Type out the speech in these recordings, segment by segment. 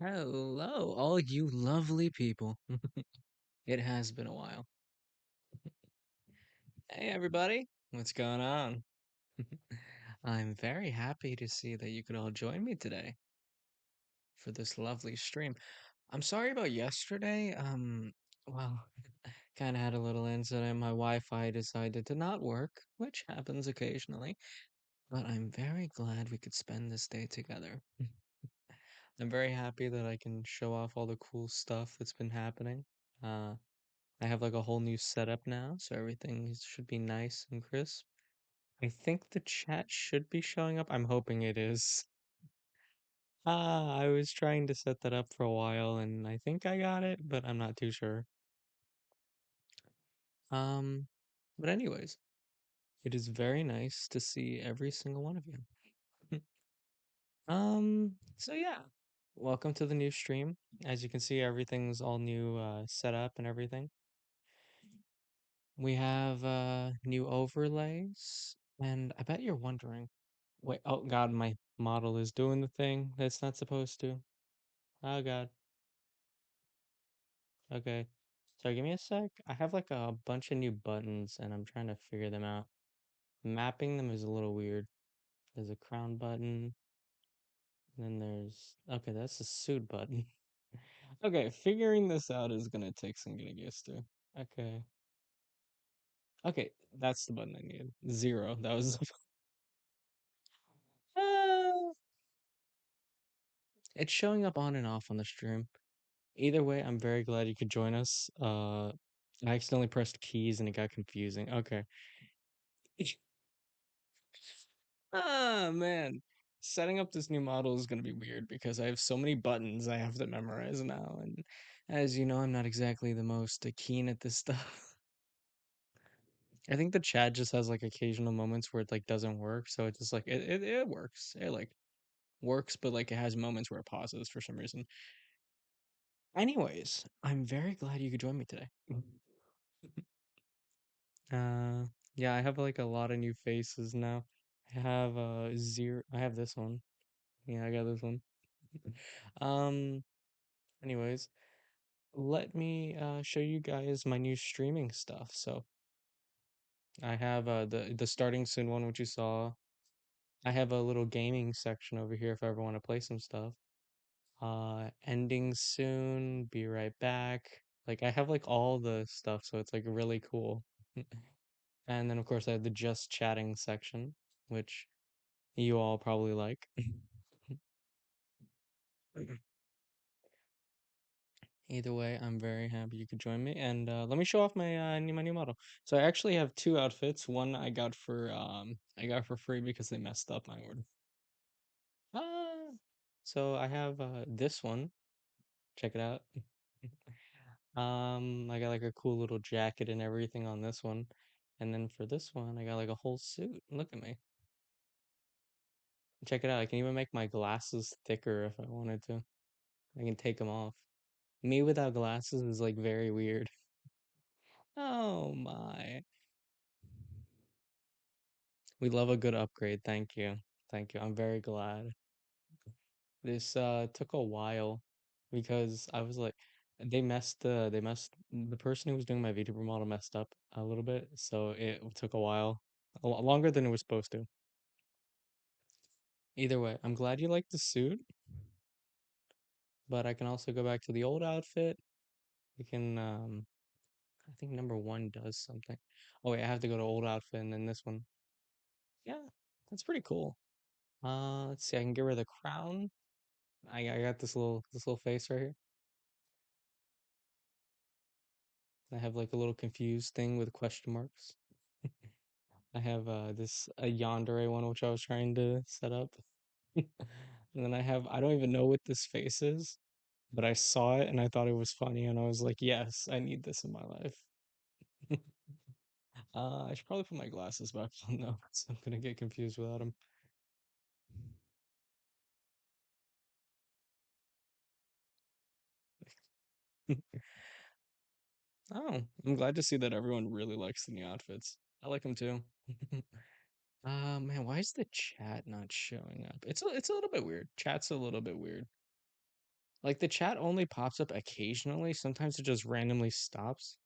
Hello, all you lovely people. It has been a while. Hey, everybody. What's going on? I'm very happy to see that you could all join me today for this lovely stream. I'm sorry about yesterday. Well, kind of had a little incident. My Wi-Fi decided to not work, which happens occasionally, but I'm very glad we could spend this day together. I'm very happy that I can show off all the cool stuff that's been happening. Uh, I have like a whole new setup now, so everything should be nice and crisp. I think the chat should be showing up. I'm hoping it is. I was trying to set that up for a while and I think I got it, but I'm not too sure. Um, but anyways, it is very nice to see every single one of you. So yeah, welcome to the new stream. As you can see, everything's all new, set up and everything. We have new overlays, and I bet you're wondering, wait, oh God, my model is doing the thing that's not supposed to. Oh God. Okay. So give me a sec. I have like a bunch of new buttons and I'm trying to figure them out. Mapping them is a little weird. There's a crown button, and then there's okay, that's a suit button. Okay, figuring this out is gonna take some getting used to. Okay. Okay, that's the button I needed. Zero. That was Ah, it's showing up on and off on the stream. Either way, I'm very glad you could join us. I accidentally pressed keys and it got confusing. Okay. Ah, man. Setting up this new model is going to be weird because I have so many buttons I have to memorize now. And as you know, I'm not exactly the most keen at this stuff. I think the chat just has like occasional moments where it like doesn't work. So it's just like it works. It like works, but like it has moments where it pauses for some reason. Anyways, I'm very glad you could join me today. Uh, yeah, I have like a lot of new faces now. I have zero. I have this one. Yeah, I got this one. Um, anyways, let me show you guys my new streaming stuff. So I have the starting soon one, which you saw. I have a little gaming section over here if I ever want to play some stuff. Ending soon. Be right back. Like I have like all the stuff, so it's like really cool. And then of course I have the just chatting section, which you all probably like. Either way, I'm very happy you could join me. And let me show off my new model. So I actually have two outfits. One I got for free because they messed up my order. Ah. So I have this one. Check it out. I got like a cool little jacket and everything on this one. And then for this one, I got like a whole suit. Look at me. Check it out. I can even make my glasses thicker if I wanted to. I can take them off. Me without glasses is like very weird. Oh my. We love a good upgrade. Thank you. Thank you. I'm very glad. This took a while because I was like they messed the person who was doing my VTuber model messed up a little bit, so it took a while. A lot longer than it was supposed to. Either way, I'm glad you like the suit, but I can also go back to the old outfit. We can I think number one does something. Oh wait, I have to go to old outfit and then this one. Yeah, that's pretty cool. Let's see, I can get rid of the crown. I got this little face right here. I have like a little confused thing with question marks. I have this a yandere one which I was trying to set up. And then I don't even know what this face is, but I saw it and I thought it was funny and I was like, yes, I need this in my life. I should probably put my glasses back on though, 'cause I'm gonna get confused without them. Oh, I'm glad to see that everyone really likes the new outfits. I like them too. Man, why is the chat not showing up? It's a little bit weird. Chat's a little bit weird. Like the chat only pops up occasionally. Sometimes it just randomly stops.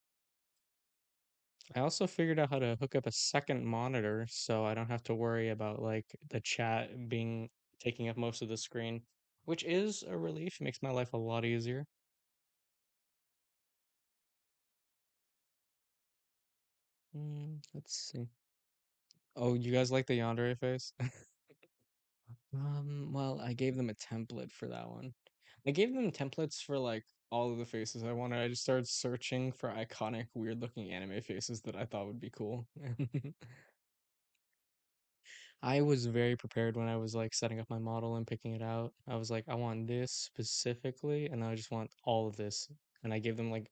I also figured out how to hook up a second monitor so I don't have to worry about like the chat being taking up most of the screen, which is a relief. Makes my life a lot easier. Let's see. Oh, you guys like the yandere face? Well, I gave them a template for that one. I gave them templates for like all of the faces I wanted. I just started searching for iconic, weird-looking anime faces that I thought would be cool. I was very prepared when I was like setting up my model and picking it out. I was like, I want this specifically, and I just want all of this. And I gave them like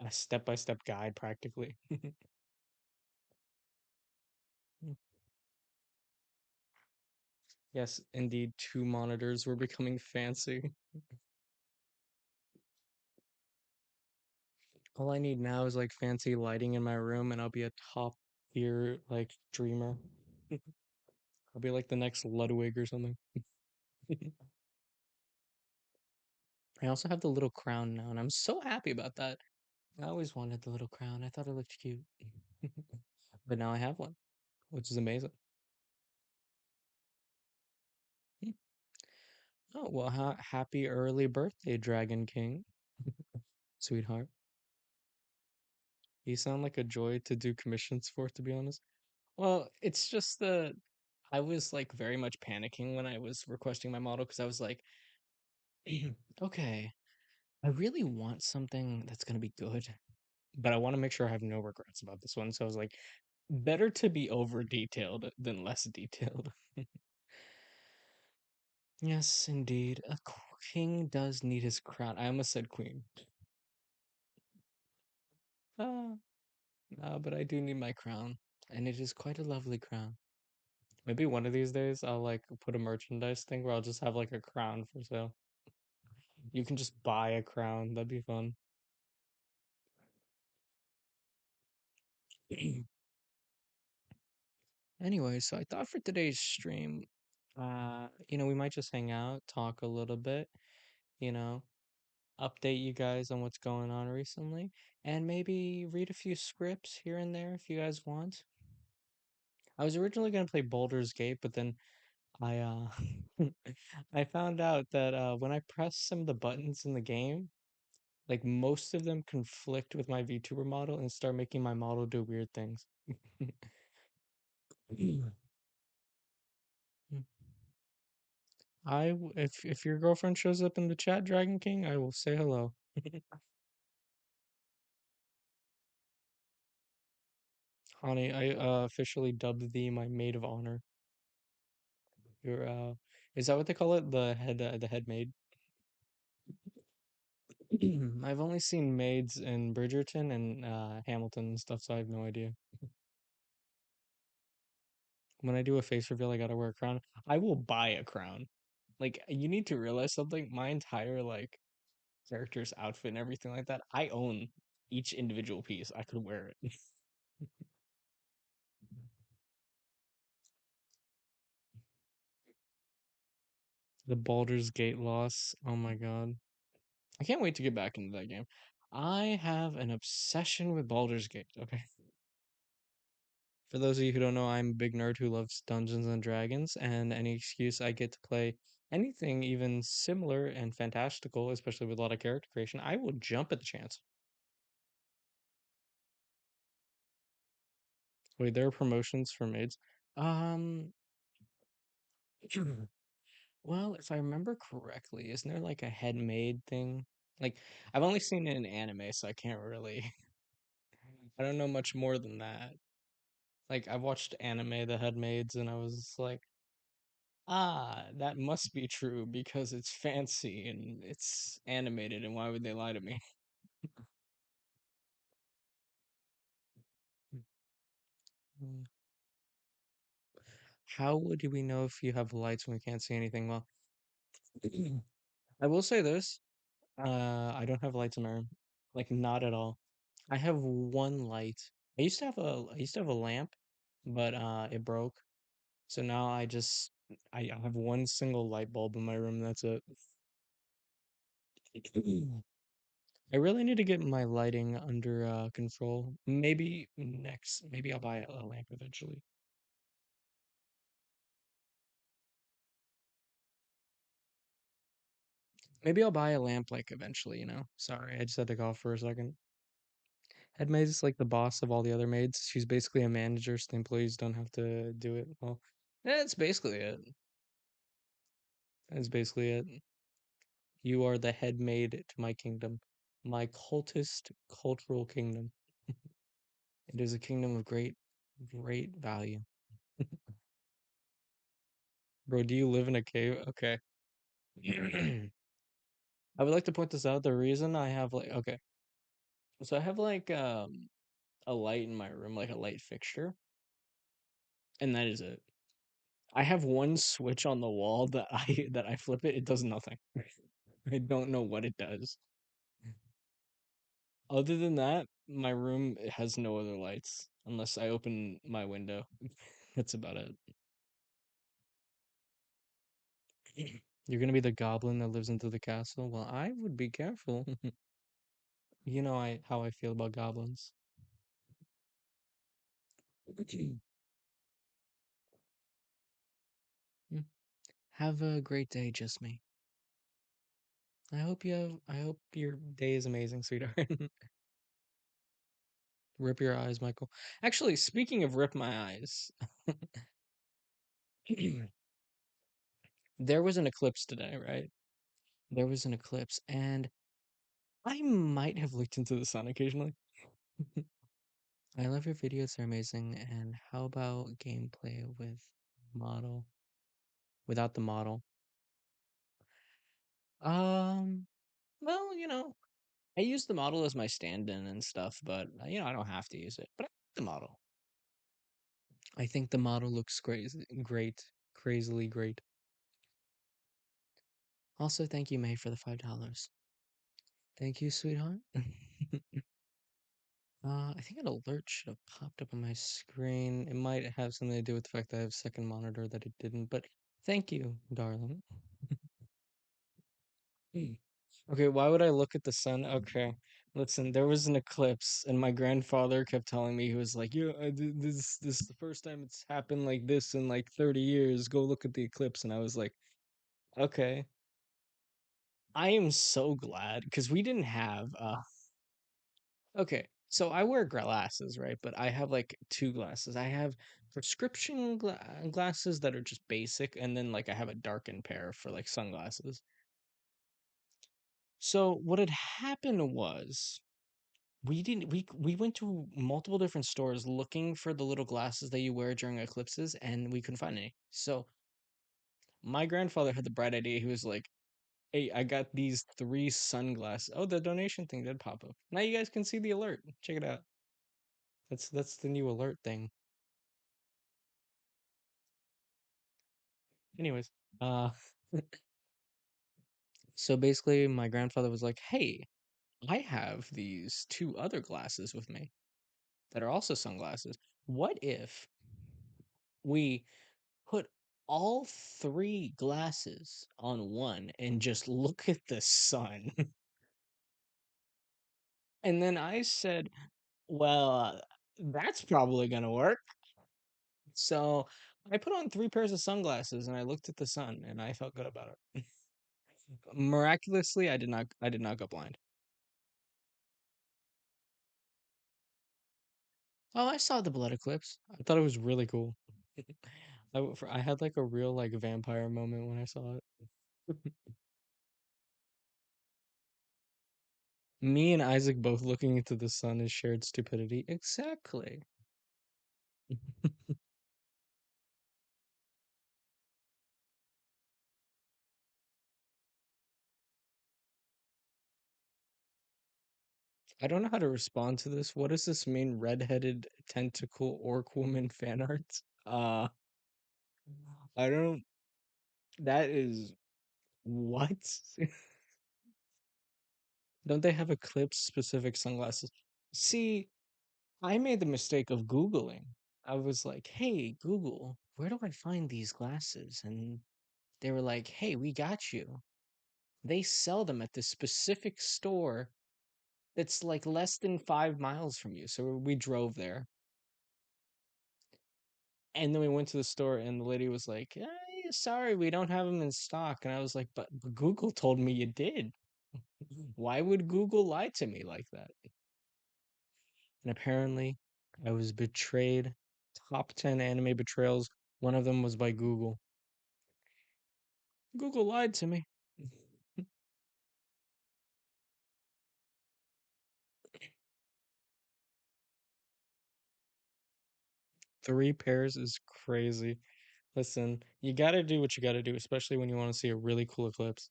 a step-by-step guide practically. Yes, indeed, two monitors were becoming fancy. All I need now is like fancy lighting in my room, and I'll be a top tier like dreamer. I'll be like the next Ludwig or something. I also have the little crown now, and I'm so happy about that. I always wanted the little crown. I thought it looked cute. But now I have one, which is amazing. Hmm. Oh, well, happy early birthday, Dragon King, sweetheart. You sound like a joy to do commissions for, to be honest. Well, it's just that I was like very much panicking when I was requesting my model because I was like, okay, I really want something that's gonna be good, but I want to make sure I have no regrets about this one. So I was like, better to be over detailed than less detailed. Yes, indeed. A king does need his crown. I almost said queen. Ah, but I do need my crown, and it is quite a lovely crown. Maybe one of these days I'll like put a merchandise thing where I'll just have like a crown for sale. You can just buy a crown. That'd be fun. Anyway, so I thought for today's stream, we might just hang out, talk a little bit, you know, update you guys on what's going on recently, and maybe read a few scripts here and there if you guys want. I was originally gonna play Baldur's Gate, but then I I found out that when I press some of the buttons in the game, like most of them conflict with my VTuber model and start making my model do weird things. If your girlfriend shows up in the chat, Dragon King, I will say hello. Honey, I officially dubbed thee my maid of honor. You're is that what they call it? The head maid. I've only seen maids in Bridgerton and Hamilton and stuff, so I have no idea. When I do a face reveal, I gotta wear a crown. I will buy a crown. Like you need to realize something. My entire like character's outfit and everything like that, I own each individual piece. I could wear it. The Baldur's Gate loss. Oh my god. I can't wait to get back into that game. I have an obsession with Baldur's Gate. Okay. For those of you who don't know, I'm a big nerd who loves Dungeons and Dragons, and any excuse I get to play anything even similar and fantastical, especially with a lot of character creation, I will jump at the chance. Wait, there are promotions for maids. Um, well, if I remember correctly, isn't there like a head maid thing? Like, I've only seen it in anime, so I can't really. I don't know much more than that. Like, I've watched anime, The Headmaids, and I was like, ah, that must be true because it's fancy and it's animated, and why would they lie to me? Mm. How would we know if you have lights when we can't see anything? Well, I will say this. I don't have lights in my room. Like, not at all. I have one light. I used to have a lamp, but it broke. So now I have one single light bulb in my room. That's it. I really need to get my lighting under control. Maybe next, maybe I'll buy a lamp eventually. Maybe I'll buy a lamp like eventually, you know. Sorry, I just had to go off for a second. Head maid is like the boss of all the other maids. She's basically a manager, so the employees don't have to do it. Well, that's basically it. That's basically it. You are the head maid to my kingdom, my cultist cultural kingdom. It is a kingdom of great, great value. Bro, do you live in a cave? Okay. I would like to point this out. The reason I have like, okay, so I have like a light in my room, like a light fixture, and that is it. I have one switch on the wall that I flip it, it does nothing. I don't know what it does. Other than that, my room has no other lights unless I open my window. That's about it. You're gonna be the goblin that lives into the castle? Well, I would be careful. You know I how I feel about goblins. Mm. Have a great day, just me. I hope your day is amazing, sweetheart. Rip your eyes, Michael. Actually, speaking of rip my eyes, there was an eclipse today, right? There was an eclipse, and I might have looked into the sun occasionally. I love your videos, they're amazing. And how about gameplay with model? Without the model? Um, well, you know, I use the model as my stand-in and stuff, but you know, I don't have to use it. But I like the model. I think the model looks great, crazily great. Also, thank you, May, for the $5. Thank you, sweetheart. I think an alert should have popped up on my screen. It might have something to do with the fact that I have a second monitor that it didn't, but thank you, darling. Hmm. Okay, why would I look at the sun? Okay, listen, there was an eclipse, and my grandfather kept telling me, he was like, "Yeah, this is the first time it's happened like this in like 30 years. Go look at the eclipse." And I was like, "Okay." I am so glad because we didn't have okay, so I wear glasses, right? But I have like two glasses. I have prescription glasses that are just basic, and then like I have a darkened pair for like sunglasses. So what had happened was we went to multiple different stores looking for the little glasses that you wear during eclipses, and we couldn't find any. So my grandfather had the bright idea. He was like, "Hey, I got these three sunglasses. Oh, the donation thing did pop up. Now you guys can see the alert. Check it out. That's the new alert thing." Anyways, uh, so basically, my grandfather was like, "Hey, I have these two other glasses with me that are also sunglasses. What if we put all three glasses on one and just look at the sun?" And then I said, "Well, that's probably gonna work." So I put on three pairs of sunglasses and I looked at the sun and I felt good about it. Miraculously, I did not go blind. Oh, I saw the blood eclipse. I thought it was really cool. I had like a real like vampire moment when I saw it. Me and Isaac both looking into the sun is shared stupidity. Exactly. I don't know how to respond to this. What does this mean? Redheaded tentacle orc woman fan art? Uh, I don't. That is what? Don't they have eclipse specific sunglasses? See, I made the mistake of Googling. I was like, hey, Google, where do I find these glasses? And they were like, hey, we got you. They sell them at this specific store that's like less than 5 miles from you. So we drove there, and then we went to the store, and the lady was like, "Sorry, we don't have them in stock." And I was like, "But Google told me you did. Why would Google lie to me like that?" And apparently, I was betrayed. Top 10 anime betrayals. One of them was by Google. Google lied to me. Three pairs is crazy. Listen, you gotta do what you gotta do, especially when you want to see a really cool eclipse.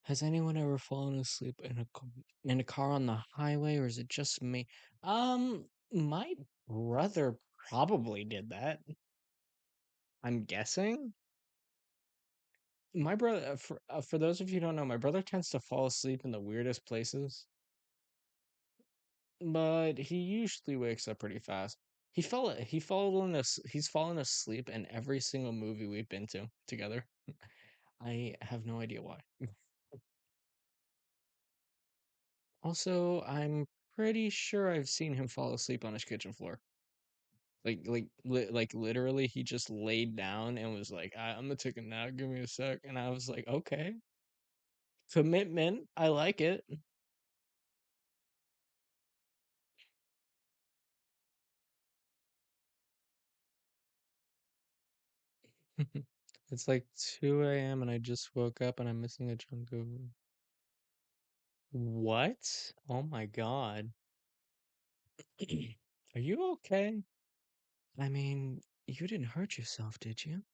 Has anyone ever fallen asleep in a car on the highway, or is it just me? My brother probably did that. I'm guessing. My brother, for those of you who don't know, my brother tends to fall asleep in the weirdest places, but he usually wakes up pretty fast. He's fallen asleep in every single movie we've been to together. I have no idea why. Also, I'm pretty sure I've seen him fall asleep on his kitchen floor. Like literally, he just laid down and was like, I'm gonna take a nap. Give me a sec." And I was like, "Okay, commitment. I like it." It's like 2 a.m. and I just woke up and I'm missing a chunk of. What? Oh my God. Are you okay? I mean, you didn't hurt yourself, did you?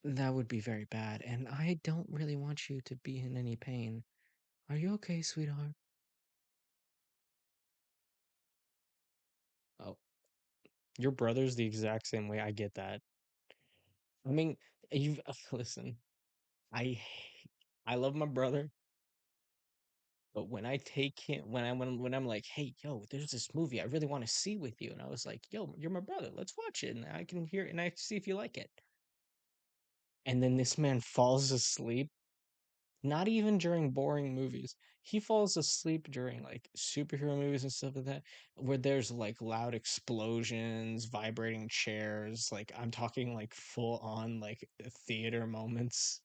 That would be very bad, and I don't really want you to be in any pain. Are you okay, sweetheart? Oh, your brother's the exact same way. I get that. I mean, you've listen. I I love my brother, but when I take him, when I'm like, "Hey, yo, there's this movie I really want to see with you," and I was like, "Yo, you're my brother. Let's watch it, and I can hear it, and I see if you like it." And then this man falls asleep. Not even during boring movies. He falls asleep during like superhero movies and stuff like that, where there's like loud explosions, vibrating chairs. Like I'm talking like full on like theater moments.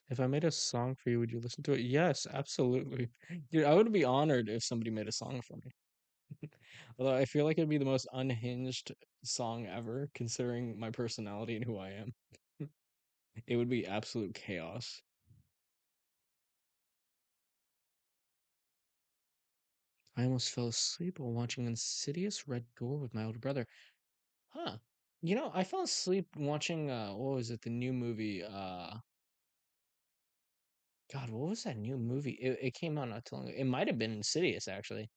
If I made a song for you, would you listen to it? Yes, absolutely. Dude, I would be honored if somebody made a song for me. Although I feel like it'd be the most unhinged song ever, considering my personality and who I am. It would be absolute chaos. I almost fell asleep while watching Insidious Red Door with my older brother. Huh. I fell asleep watching what was it, the new movie? God, what was that new movie? It came out not too long ago. It might have been Insidious, actually.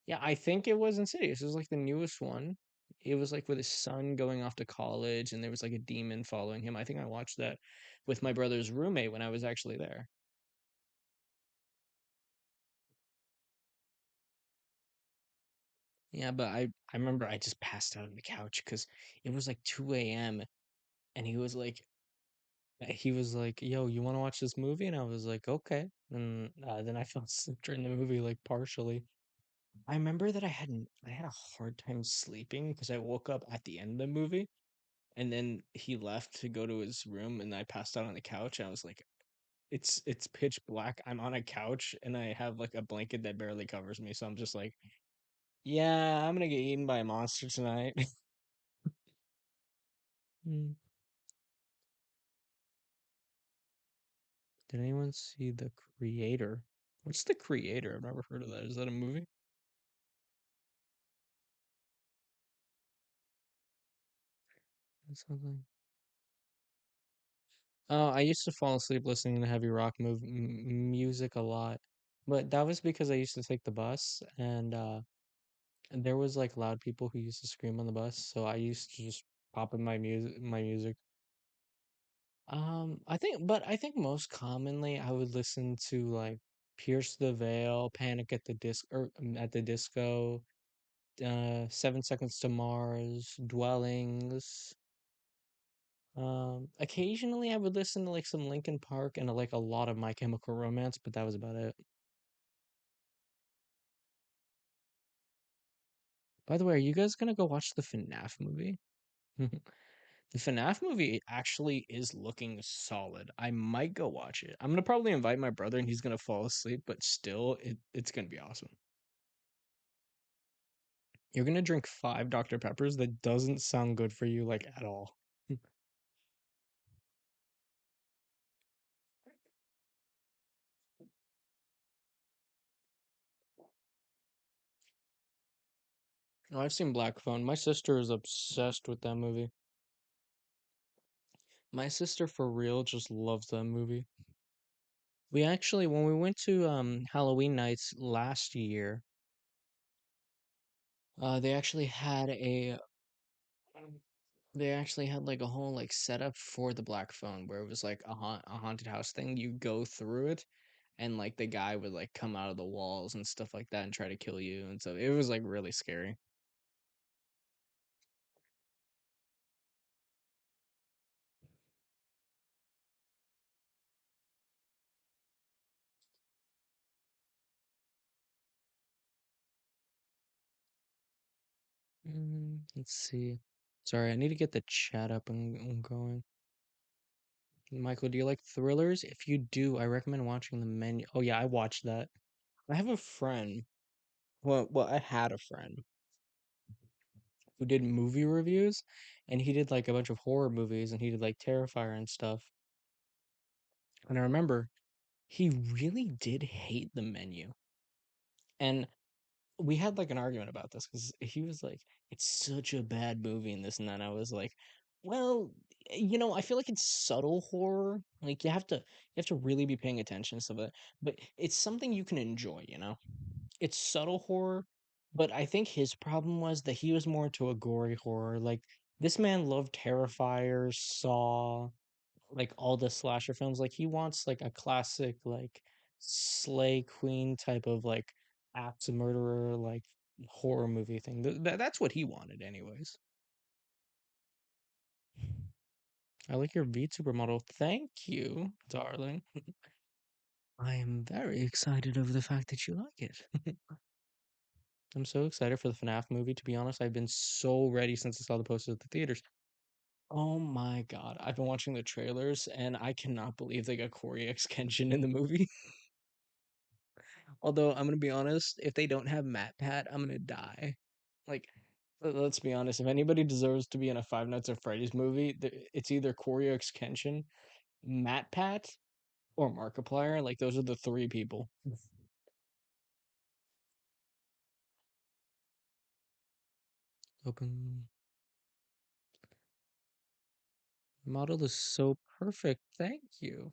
Yeah, I think it was Insidious. It was like the newest one. It was like with his son going off to college and there was like a demon following him. I think I watched that with my brother's roommate when I was actually there. Yeah, but I remember I just passed out on the couch because it was like 2 a.m. and he was like, "Yo, you want to watch this movie?" And I was like, "Okay." And then I fell asleep during the movie, like partially. I remember that I had a hard time sleeping because I woke up at the end of the movie, and then he left to go to his room, and I passed out on the couch. And I was like, "It's pitch black. I'm on a couch, and I have like a blanket that barely covers me." So I'm just like, "Yeah, I'm gonna get eaten by a monster tonight." Mm. Did anyone see The Creator? What's The Creator? I've never heard of that. Is that a movie? That's something. I used to fall asleep listening to heavy rock music a lot, but that was because I used to take the bus, and there was like loud people who used to scream on the bus, so I used to just pop in my music. I think most commonly I would listen to like Pierce the Veil, Panic at the at the Disco, 7 Seconds to Mars, Dwellings. Occasionally I would listen to like some Linkin Park and like a lot of My Chemical Romance, but that was about it. By the way, are you guys gonna go watch the FNAF movie? The FNAF movie actually is looking solid. I might go watch it. I'm gonna probably invite my brother and he's gonna fall asleep, but still, it's gonna be awesome. You're gonna drink 5 Dr. Peppers? That doesn't sound good for you, like at all. Oh, I've seen Black Phone. My sister is obsessed with that movie. My sister for real just loves that movie. We actually, when we went to Halloween nights last year, they actually had like a whole like setup for the Black Phone where it was like a haunted house thing. You go through it, and like the guy would like come out of the walls and stuff like that and try to kill you, and so it was like really scary. Let's see. Sorry, I need to get the chat up and going. Michael, do you like thrillers? If you do, I recommend watching The Menu. Oh yeah, I watched that. I have a friend. Well, I had a friend who did movie reviews, and he did like a bunch of horror movies, and he did like Terrifier and stuff. And I remember he really did hate The Menu, and we had like an argument about this because he was like, "It's such a bad movie," and this and that. I was like, "Well, I feel like it's subtle horror. Like you have to really be paying attention to stuff like that. But it's something you can enjoy. It's subtle horror, but I think his problem was that he was more into a gory horror. Like this man loved Terrifier, Saw, like all the slasher films. Like he wants like a classic like Slay Queen type of like axe murderer like horror movie thing. That's what he wanted, anyways. I like your V supermodel. Thank you, darling. I am very excited over the fact that you like it. I'm so excited for the FNAF movie. To be honest, I've been so ready since I saw the posters at the theaters. Oh my god, I've been watching the trailers and I cannot believe they got Corey X Kenshin in the movie. Although I'm gonna be honest, if they don't have Matt Pat, I'm gonna die. Like, let's be honest, if anybody deserves to be in a Five Nights at Freddy's movie, it's either Corey X Kenshin, Matt Pat, or Markiplier. Like, those are the three people. Open model is so perfect. Thank you.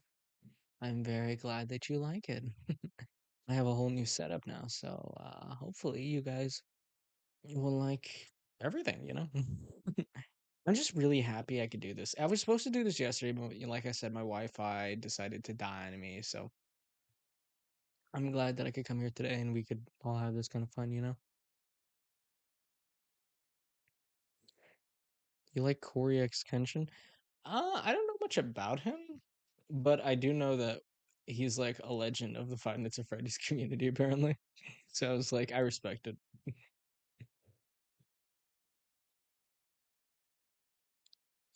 I'm very glad that you like it. I have a whole new setup now, so hopefully you guys will like everything. I'm just really happy I could do this. I was supposed to do this yesterday, but like I said, my Wi-Fi decided to die on me, so I'm glad that I could come here today and we could all have this kind of fun. You like Corey X Kenshin? I don't know much about him, but I do know that he's like a legend of the Five Nights at Freddy's community, apparently. So I was like, I respect it.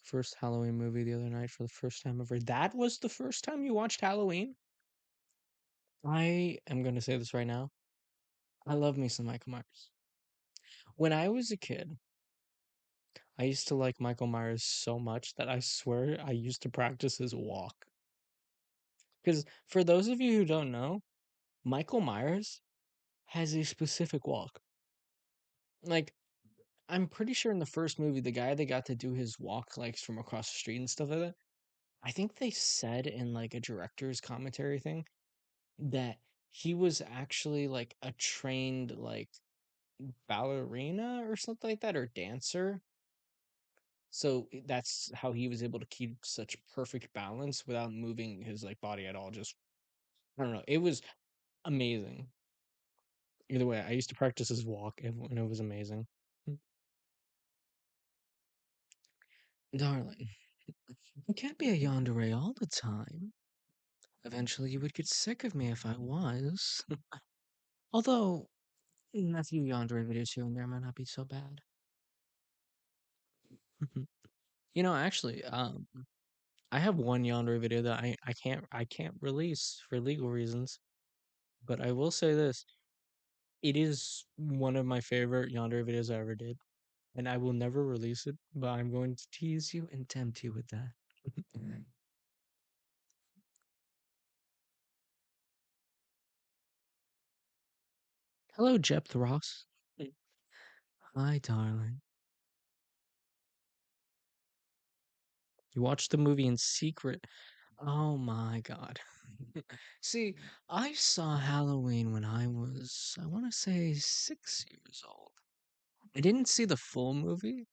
First Halloween movie the other night for the first time ever. That was the first time you watched Halloween? I am going to say this right now. I love me some Michael Myers. When I was a kid, I used to like Michael Myers so much that I swear I used to practice his walk. Because for those of you who don't know, Michael Myers has a specific walk. Like, I'm pretty sure in the first movie, the guy that got to do his walk, like from across the street and stuff like that, I think they said in like a director's commentary thing that he was actually like a trained like ballerina or something like that or dancer. So that's how he was able to keep such perfect balance without moving his like body at all. Just I don't know. It was. Amazing. Either way, I used to practice his walk and it was amazing. Darling, you can't be a yandere all the time. Eventually, you would get sick of me if I was. Although, a few yandere videos here and there might not be so bad. Actually, I have one yandere video that I can't release for legal reasons. But I will say this: it is one of my favorite yandere videos I ever did, and I will never release it. But I'm going to tease you and tempt you with that. Hello, Jep Ross. Hi, darling. You watched the movie in secret. Oh my god. See, I saw Halloween when I want to say 6 years old. I didn't see the full movie,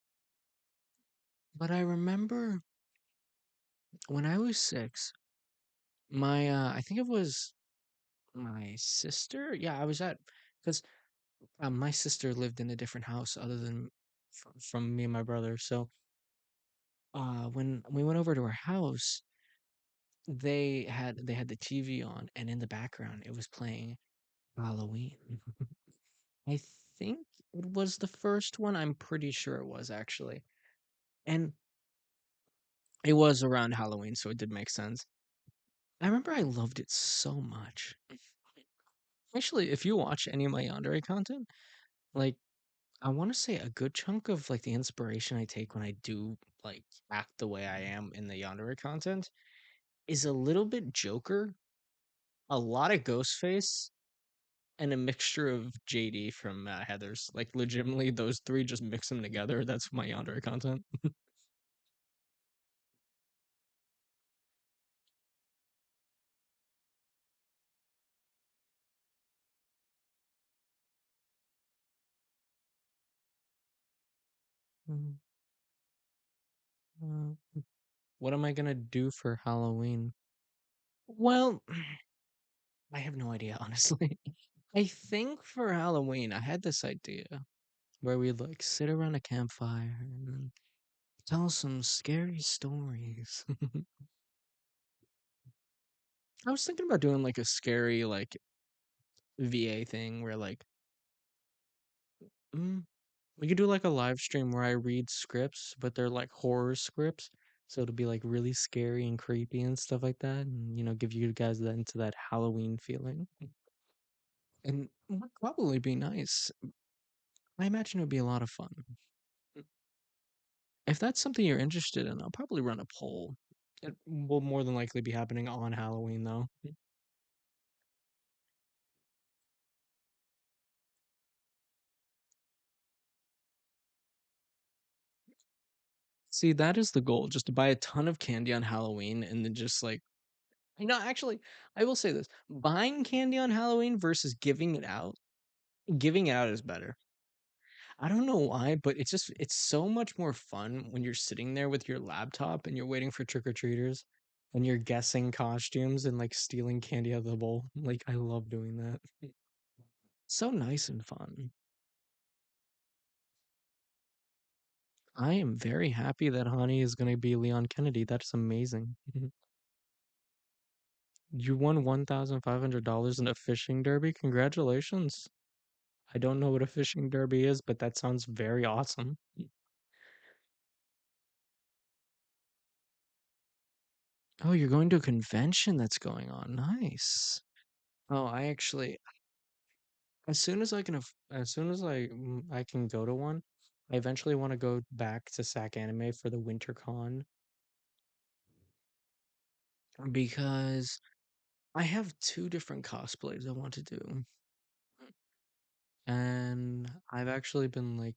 but I remember when I was 6, I think it was my sister. Yeah, I was at, because my sister lived in a different house other than from me and my brother. So, when we went over to her house, they had the TV on, and in the background it was playing Halloween. I think it was the first one. I'm pretty sure it was actually. And it was around Halloween, so it did make sense. I remember I loved it so much. Actually, if you watch any of my yandere content, like I want to say a good chunk of like the inspiration I take when I do like act the way I am in the yandere content is a little bit Joker, a lot of Ghostface, and a mixture of JD from Heather's. Like legitimately, those three just mix them together. That's my yandere content. Mm, what am I gonna do for Halloween? Well, I have no idea, honestly. I think for Halloween, I had this idea where we'd like sit around a campfire and tell some scary stories. I was thinking about doing like a scary like VA thing where like mm, we could do like a live stream where I read scripts, but they're like horror scripts. So it'll be like really scary and creepy and stuff like that, and give you guys that into that Halloween feeling. And it would probably be nice. I imagine it would be a lot of fun. If that's something you're interested in, I'll probably run a poll. It will more than likely be happening on Halloween, though. See, that is the goal, just to buy a ton of candy on Halloween and then just like, actually, I will say this: buying candy on Halloween versus giving it out is better. I don't know why, but it's so much more fun when you're sitting there with your laptop and you're waiting for trick-or-treaters and you're guessing costumes and like stealing candy out of the bowl. Like I love doing that. So nice and fun. I am very happy that Hani is going to be Leon Kennedy. That's amazing. You won $1,500 in a fishing derby. Congratulations. I don't know what a fishing derby is, but that sounds very awesome. Oh, you're going to a convention that's going on. Nice. Oh, I actually, as soon as I can go to one, I eventually want to go back to SAC Anime for the winter con because I have two different cosplays I want to do. And I've actually been like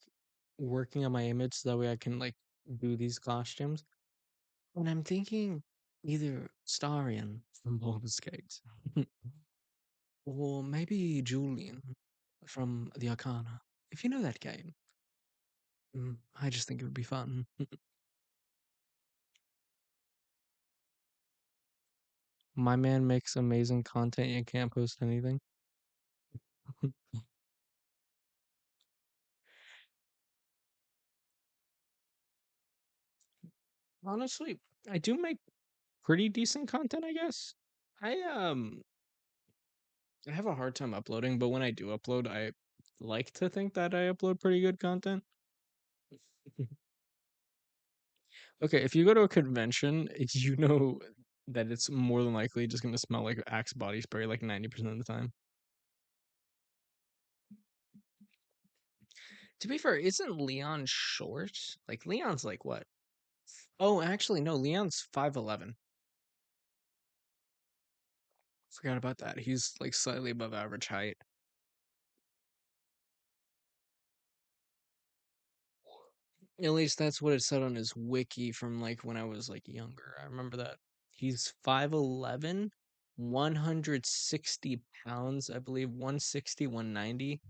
working on my image so that way I can like do these costumes. And I'm thinking either Starion from Baldur's Gate or maybe Julian from the Arcana. If you know that game, I just think it would be fun. My man makes amazing content and can't post anything. Honestly, I do make pretty decent content, I guess. I I have a hard time uploading, but when I do upload, I like to think that I upload pretty good content. Okay, if you go to a convention, you know that it's more than likely just gonna smell like Axe body spray like 90% of the time. To be fair, isn't Leon short? Like Leon's like what? Oh, actually no, Leon's 5'11". Forgot about that. He's like slightly above average height. At least that's what it said on his wiki from like when I was like younger. I remember that. He's 5'11", 160 pounds, I believe, 160, 190.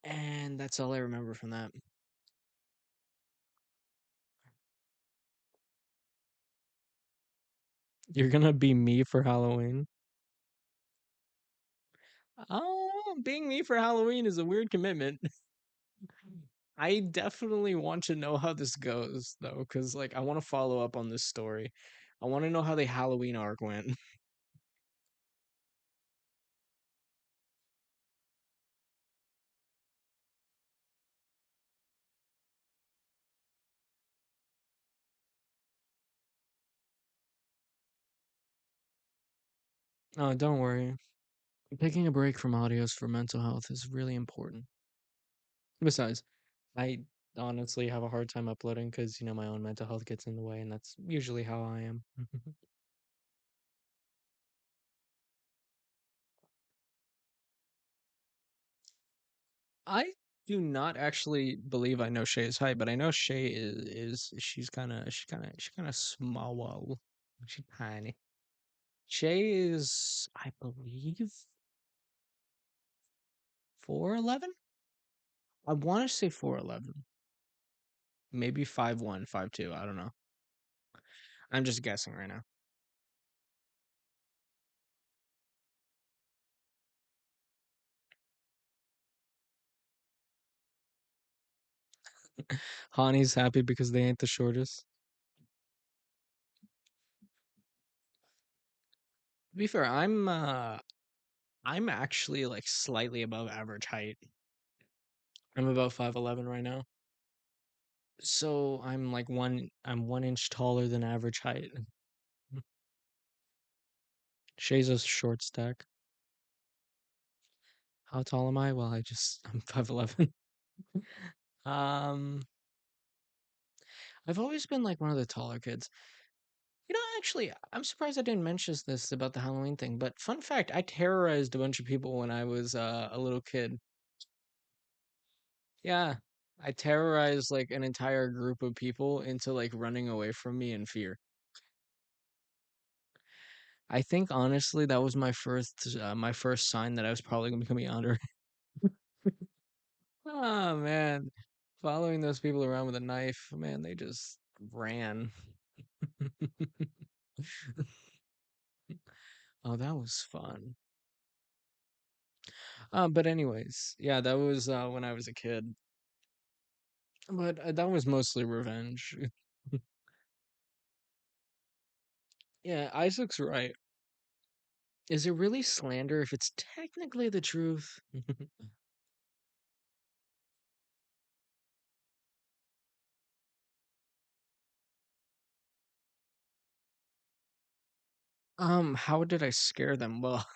And that's all I remember from that. You're gonna be me for Halloween. Oh, being me for Halloween is a weird commitment. I definitely want to know how this goes though, because like I want to follow up on this story. I want to know how the Halloween arc went. Oh, don't worry. Taking a break from audios for mental health is really important. Besides, I honestly have a hard time uploading because, my own mental health gets in the way, and that's usually how I am. I do not actually believe I know Shay's height, but I know Shay is she's kind of small. She's tiny. Shay is, I believe, 4'11". I want to say 4'11, maybe 5'1", 5'2". I don't know. I'm just guessing right now. Hani's happy because they ain't the shortest. To be fair, I'm actually like slightly above average height. I'm about 5'11" right now. So I'm 1 inch taller than average height. Shay's a short stack. How tall am I? Well, I'm 5'11". Um, I've always been like one of the taller kids. Actually, I'm surprised I didn't mention this about the Halloween thing, but fun fact, I terrorized a bunch of people when I was a little kid. Yeah, I terrorized like an entire group of people into like running away from me in fear. I think honestly that was my first sign that I was probably gonna become a yonder. Oh man, following those people around with a knife, man, they just ran. Oh, that was fun. But anyways, yeah, that was when I was a kid. But that was mostly revenge. Yeah, Isaac's right. Is it really slander if it's technically the truth? How did I scare them? Well,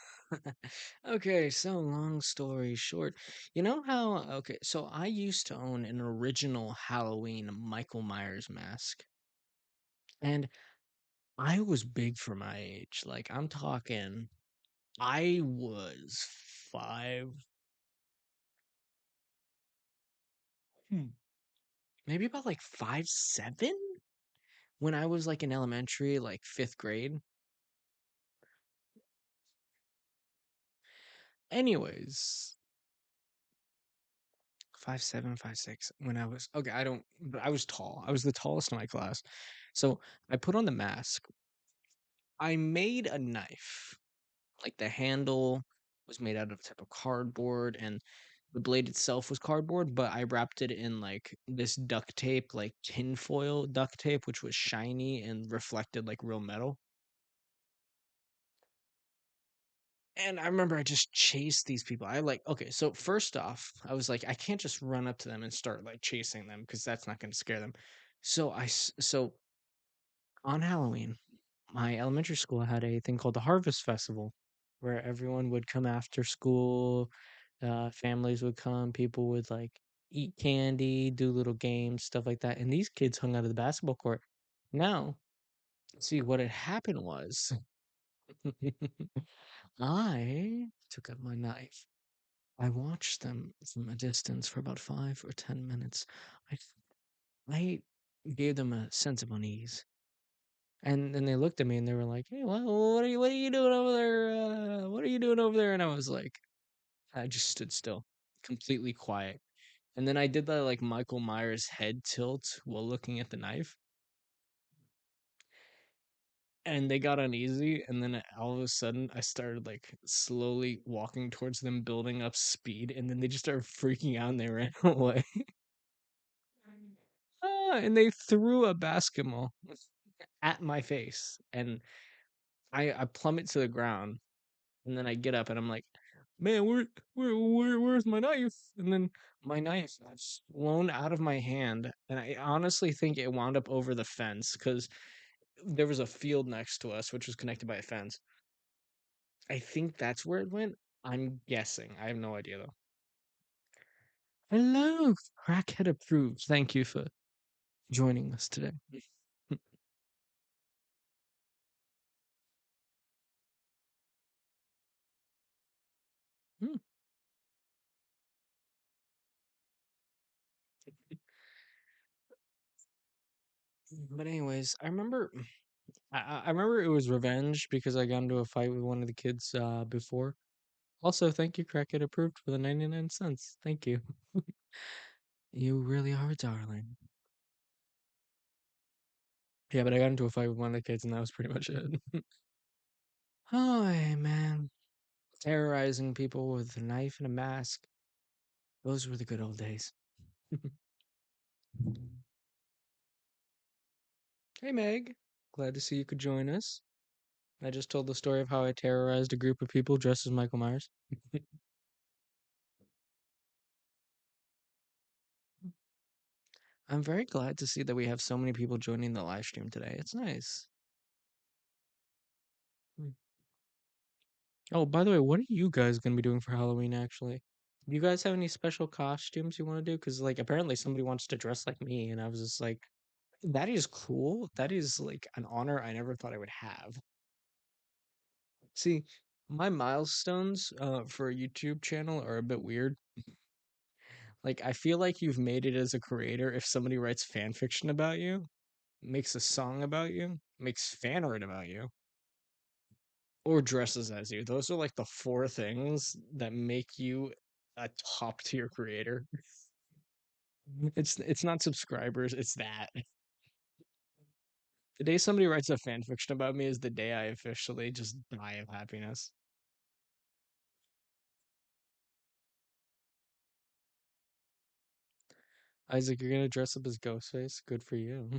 okay, so long story short, you know how, okay, so I used to own an original Halloween Michael Myers mask, and I was big for my age. Like, I'm talking, I was five, hmm, maybe about like 5'7" when I was like in elementary, like fifth grade. Anyways, 5'7", 5'6" when I was okay, I don't but I was tall. I was the tallest in my class. So I put on the mask. I made a knife, like the handle. was made out of a type of cardboard, and the blade itself was cardboard, but I wrapped it in like this duct tape, like tinfoil duct tape, which was shiny and reflected like real metal. And I remember I just chased these people. I like, okay, so first off, I was like, I can't just run up to them and start like chasing them because that's not going to scare them. So on Halloween, my elementary school had a thing called the Harvest Festival where everyone would come after school, families would come, people would like eat candy, do little games, stuff like that. And these kids hung out of the basketball court. Now, see what had happened was I took up my knife. I watched them from a distance for about 5 or 10 minutes. I I gave them a sense of unease. And then they looked at me and they were like, "Hey, what are you doing over there? What are you doing over there?" And I was like, I just stood still, completely quiet. And then I did that like Michael Myers head tilt while looking at the knife. And they got uneasy, and then all of a sudden I started like slowly walking towards them, building up speed, and then they just started freaking out and they ran away. And they threw a basketball at my face, and I plummet to the ground, and then I get up and I'm like, man, where's my knife? And then my knife got flown out of my hand, and I honestly think it wound up over the fence because there was a field next to us which was connected by a fence. I think that's where it went. I'm guessing. I have no idea though. Hello, Crackhead approved. Thank you for joining us today. Hmm. But anyways, I remember it was revenge because I got into a fight with one of the kids before. Also, thank you, Crackhead approved for the 99 cents. Thank you. You really are a darling. Yeah, but I got into a fight with one of the kids and that was pretty much it. Hi, man. Terrorizing people with a knife and a mask. Those were the good old days. Hey, Meg. Glad to see you could join us. I just told the story of how I terrorized a group of people dressed as Michael Myers. I'm very glad to see that we have so many people joining the live stream today. It's nice. Mm. Oh, by the way, what are you guys gonna be doing for Halloween actually? Do you guys have any special costumes you want to do? Because like apparently somebody wants to dress like me, and I was just like, that is cool. That is like an honor I never thought I would have. See, my milestones for a YouTube channel are a bit weird. Like I feel like you've made it as a creator if somebody writes fan fiction about you, makes a song about you, makes fan art about you, or dresses as you. Those are like the four things that make you a top tier creator. It's not subscribers, it's that. The day somebody writes a fan fiction about me is the day I officially just die of happiness. Isaac, you're gonna dress up as Ghostface? Good for you.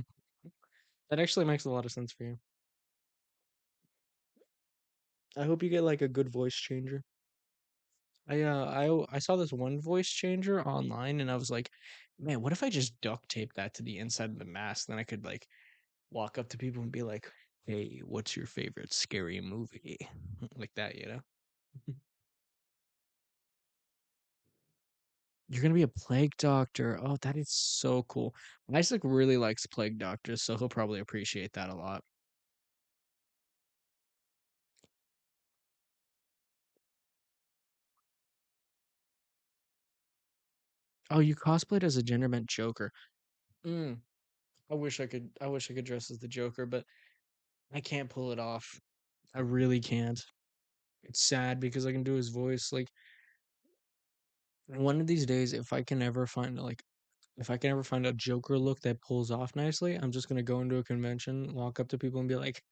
That actually makes a lot of sense for you. I hope you get like a good voice changer. I saw this one voice changer online and I was like, man, what if I just duct tape that to the inside of the mask? Then I could like walk up to people and be like, "Hey, what's your favorite scary movie?" Like that, you know? You're gonna be a plague doctor. Oh, that is so cool. Isaac really likes plague doctors, so he'll probably appreciate that a lot. Oh, you cosplayed as a gender bent Joker. Mm, I wish I could dress as the Joker, but I can't pull it off. I really can't. It's sad because I can do his voice. Like one of these days, if I can ever find a Joker look that pulls off nicely, I'm just gonna go into a convention, walk up to people and be like,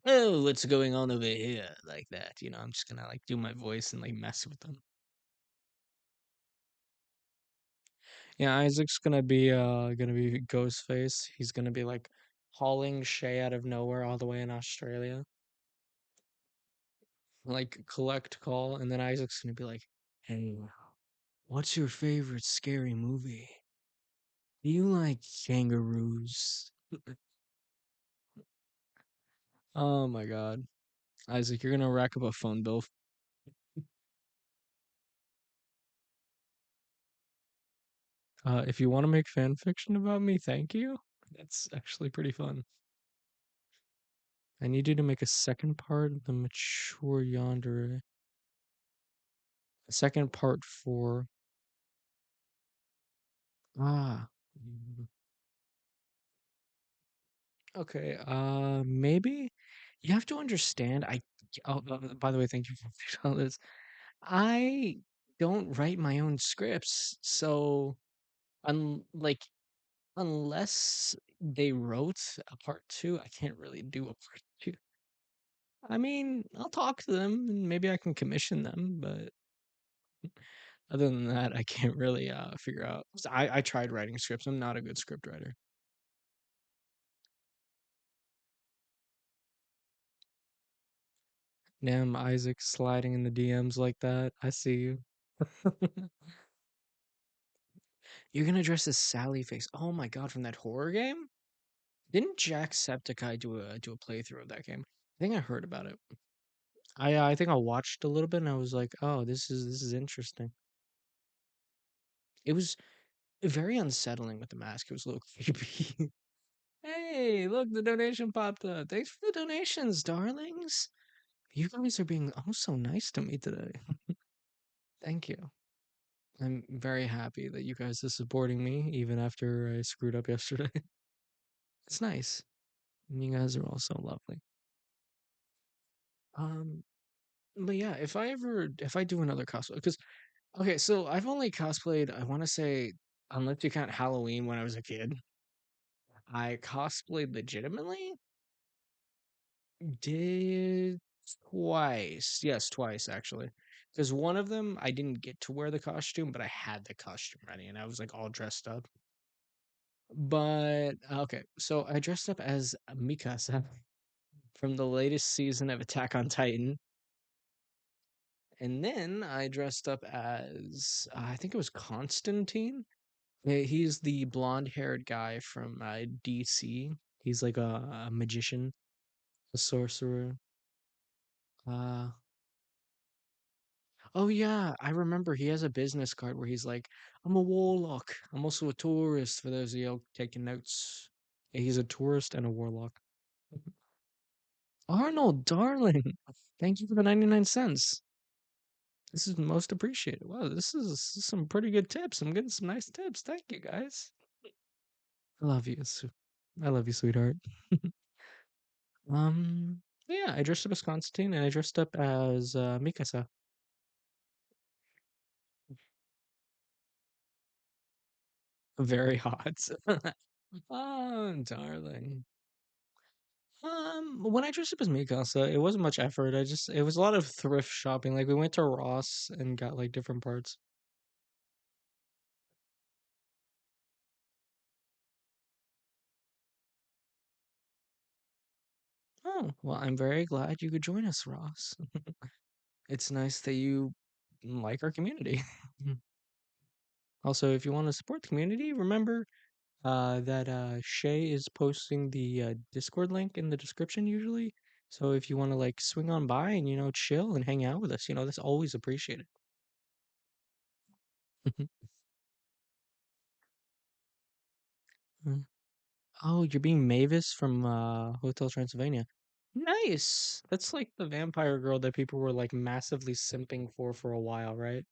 Oh, what's going on over here? Like that. I'm just gonna like do my voice and like mess with them. Yeah, Isaac's gonna be Ghostface. He's gonna be like hauling Shay out of nowhere all the way in Australia. Like collect call, and then Isaac's gonna be like, "Hey, what's your favorite scary movie? Do you like kangaroos?" Oh my god. Isaac, you're gonna rack up a phone bill. If you want to make fan fiction about me, thank you. That's actually pretty fun. I need you to make a second part, The Mature Yandere. A second part for mm, okay. Maybe you have to understand. By the way, thank you for all this. I don't write my own scripts, so like unless they wrote a part two, I can't really do a part two. I mean, I'll talk to them and maybe I can commission them, but other than that, I can't really figure out. 'Cause I tried writing scripts. I'm not a good script writer. Damn, Isaac sliding in the DMs like that. I see you. You're gonna dress as Sally Face. Oh my god, from that horror game? Didn't Jacksepticeye do a playthrough of that game? I think I heard about it. I think I watched a little bit and I was like, oh, this is interesting. It was very unsettling with the mask. It was a little creepy. Hey, look, the donation popped up. Thanks for the donations, darlings. You guys are being oh so nice to me today. Thank you. I'm very happy that you guys are supporting me even after I screwed up yesterday. It's nice. And you guys are also lovely. Um, but yeah, if I do another cosplay, because okay, so I've only cosplayed, I want to say, unless you count Halloween when I was a kid, I cosplayed legitimately. Did twice. Yes, twice actually. Because one of them I didn't get to wear the costume, but I had the costume ready and I was like all dressed up. But okay, so I dressed up as Mikasa from the latest season of Attack on Titan. And then I dressed up as I think it was Constantine. He's the blonde-haired guy from DC. He's like a magician, a sorcerer. Uh Oh yeah, I remember he has a business card where he's like, "I'm a warlock. I'm also a tourist." For those of you taking notes, yeah, he's a tourist and a warlock. Arnold, darling, thank you for the 99 cents. This is most appreciated. Wow, this is some pretty good tips. I'm getting some nice tips. Thank you, guys. I love you. I love you, sweetheart. Yeah, I dressed up as Constantine and I dressed up as Mikasa. Very hot. Oh, darling. When I dressed up as Mikasa, it wasn't much effort. It was a lot of thrift shopping. Like we went to Ross and got like different parts. Oh, well, I'm very glad you could join us, Ross. It's nice that you like our community. Also, if you want to support the community, remember that Shay is posting the Discord link in the description usually. So if you want to like swing on by and chill and hang out with us, that's always appreciated. Oh, you're being Mavis from Hotel Transylvania. Nice. That's like the vampire girl that people were like massively simping for a while, right?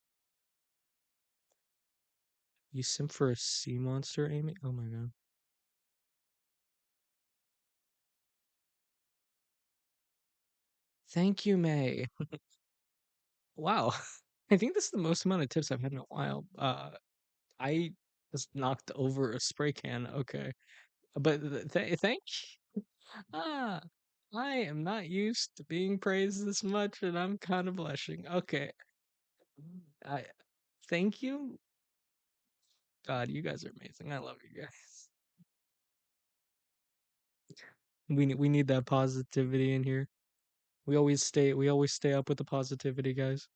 You simp for a sea monster, Amy? Oh my god. Thank you, May. Wow. I think this is the most amount of tips I've had in a while. I just knocked over a spray can. Okay. But thank ah. I am not used to being praised this much, and I'm kind of blushing. Okay, I thank you. God, you guys are amazing. I love you guys. We need that positivity in here. We always stay up with the positivity, guys.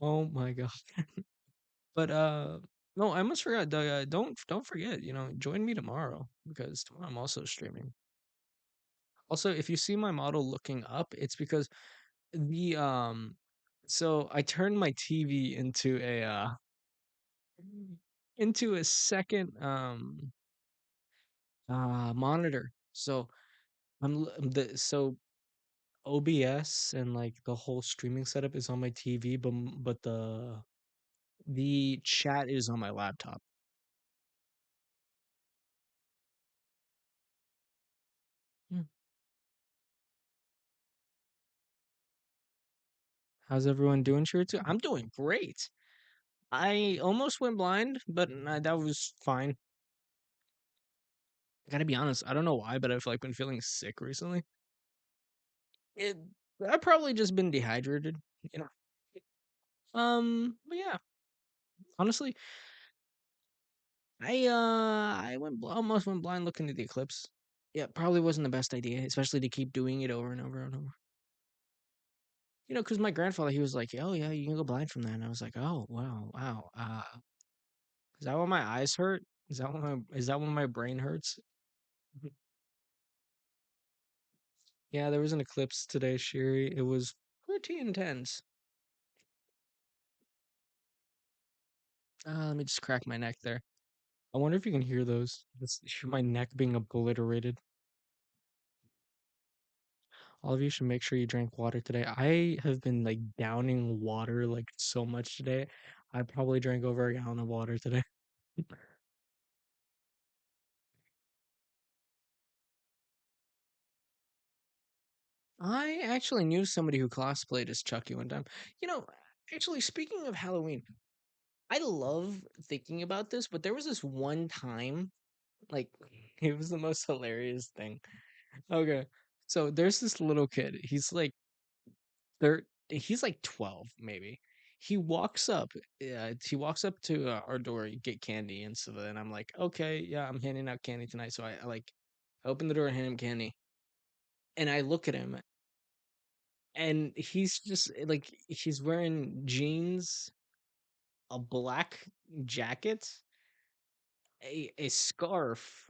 Oh my god. But no, I almost forgot. Don't forget. Join me tomorrow because tomorrow I'm also streaming. Also, if you see my model looking up, it's because the so I turned my TV into a second monitor. So so OBS and like the whole streaming setup is on my TV, but the chat is on my laptop. Hmm. How's everyone doing, Shiritsu? I'm doing great. I almost went blind, but that was fine. I gotta be honest, I don't know why, but I've like been feeling sick recently. It I've probably just been dehydrated, you know. But yeah, honestly, almost went blind looking at the eclipse. Yeah, probably wasn't the best idea, especially to keep doing it over and over and over. Because my grandfather, he was like, "Oh yeah, you can go blind from that." And I was like, "Oh wow, wow. Is that when my eyes hurt? Is that when my brain hurts?" Yeah, there was an eclipse today, Shiri. It was pretty intense. Let me just crack my neck there. I wonder if you can hear those. It's my neck being obliterated. All of you should make sure you drink water today. I have been like downing water like so much today. I probably drank over a gallon of water today. I actually knew somebody who cosplayed as Chucky one time. You know, actually, speaking of Halloween, I love thinking about this, but there was this one time, like, it was the most hilarious thing. Okay, so there's this little kid. He's like 12, maybe. He walks up to our door, get candy, and so then I'm like, okay, yeah, I'm handing out candy tonight. So I open the door and hand him candy, and I look at him, and he's just like he's wearing jeans, a black jacket, a scarf,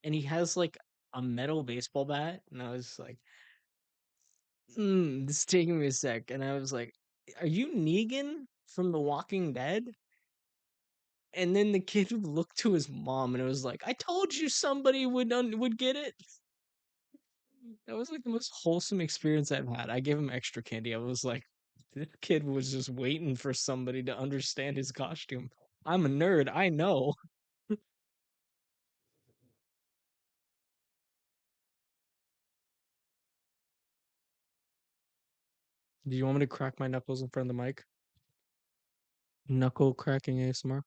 and he has like a metal baseball bat. And I was like, this is taking me a sec. And I was like, are you Negan from The Walking Dead? And then the kid would look to his mom and it was like, I told you somebody would get it. That was like the most wholesome experience I've had. I gave him extra candy. I was like, this kid was just waiting for somebody to understand his costume. I'm a nerd, I know. Do you want me to crack my knuckles in front of the mic? Knuckle cracking ASMR?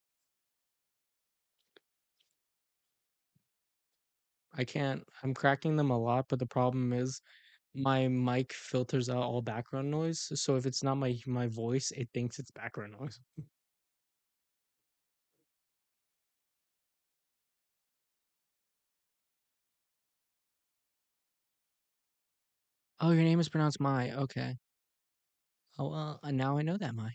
I can't. I'm cracking them a lot, but the problem is my mic filters out all background noise. So if it's not my voice, it thinks it's background noise. Oh, your name is pronounced Mai. Okay. Oh, well, now I know that Mai.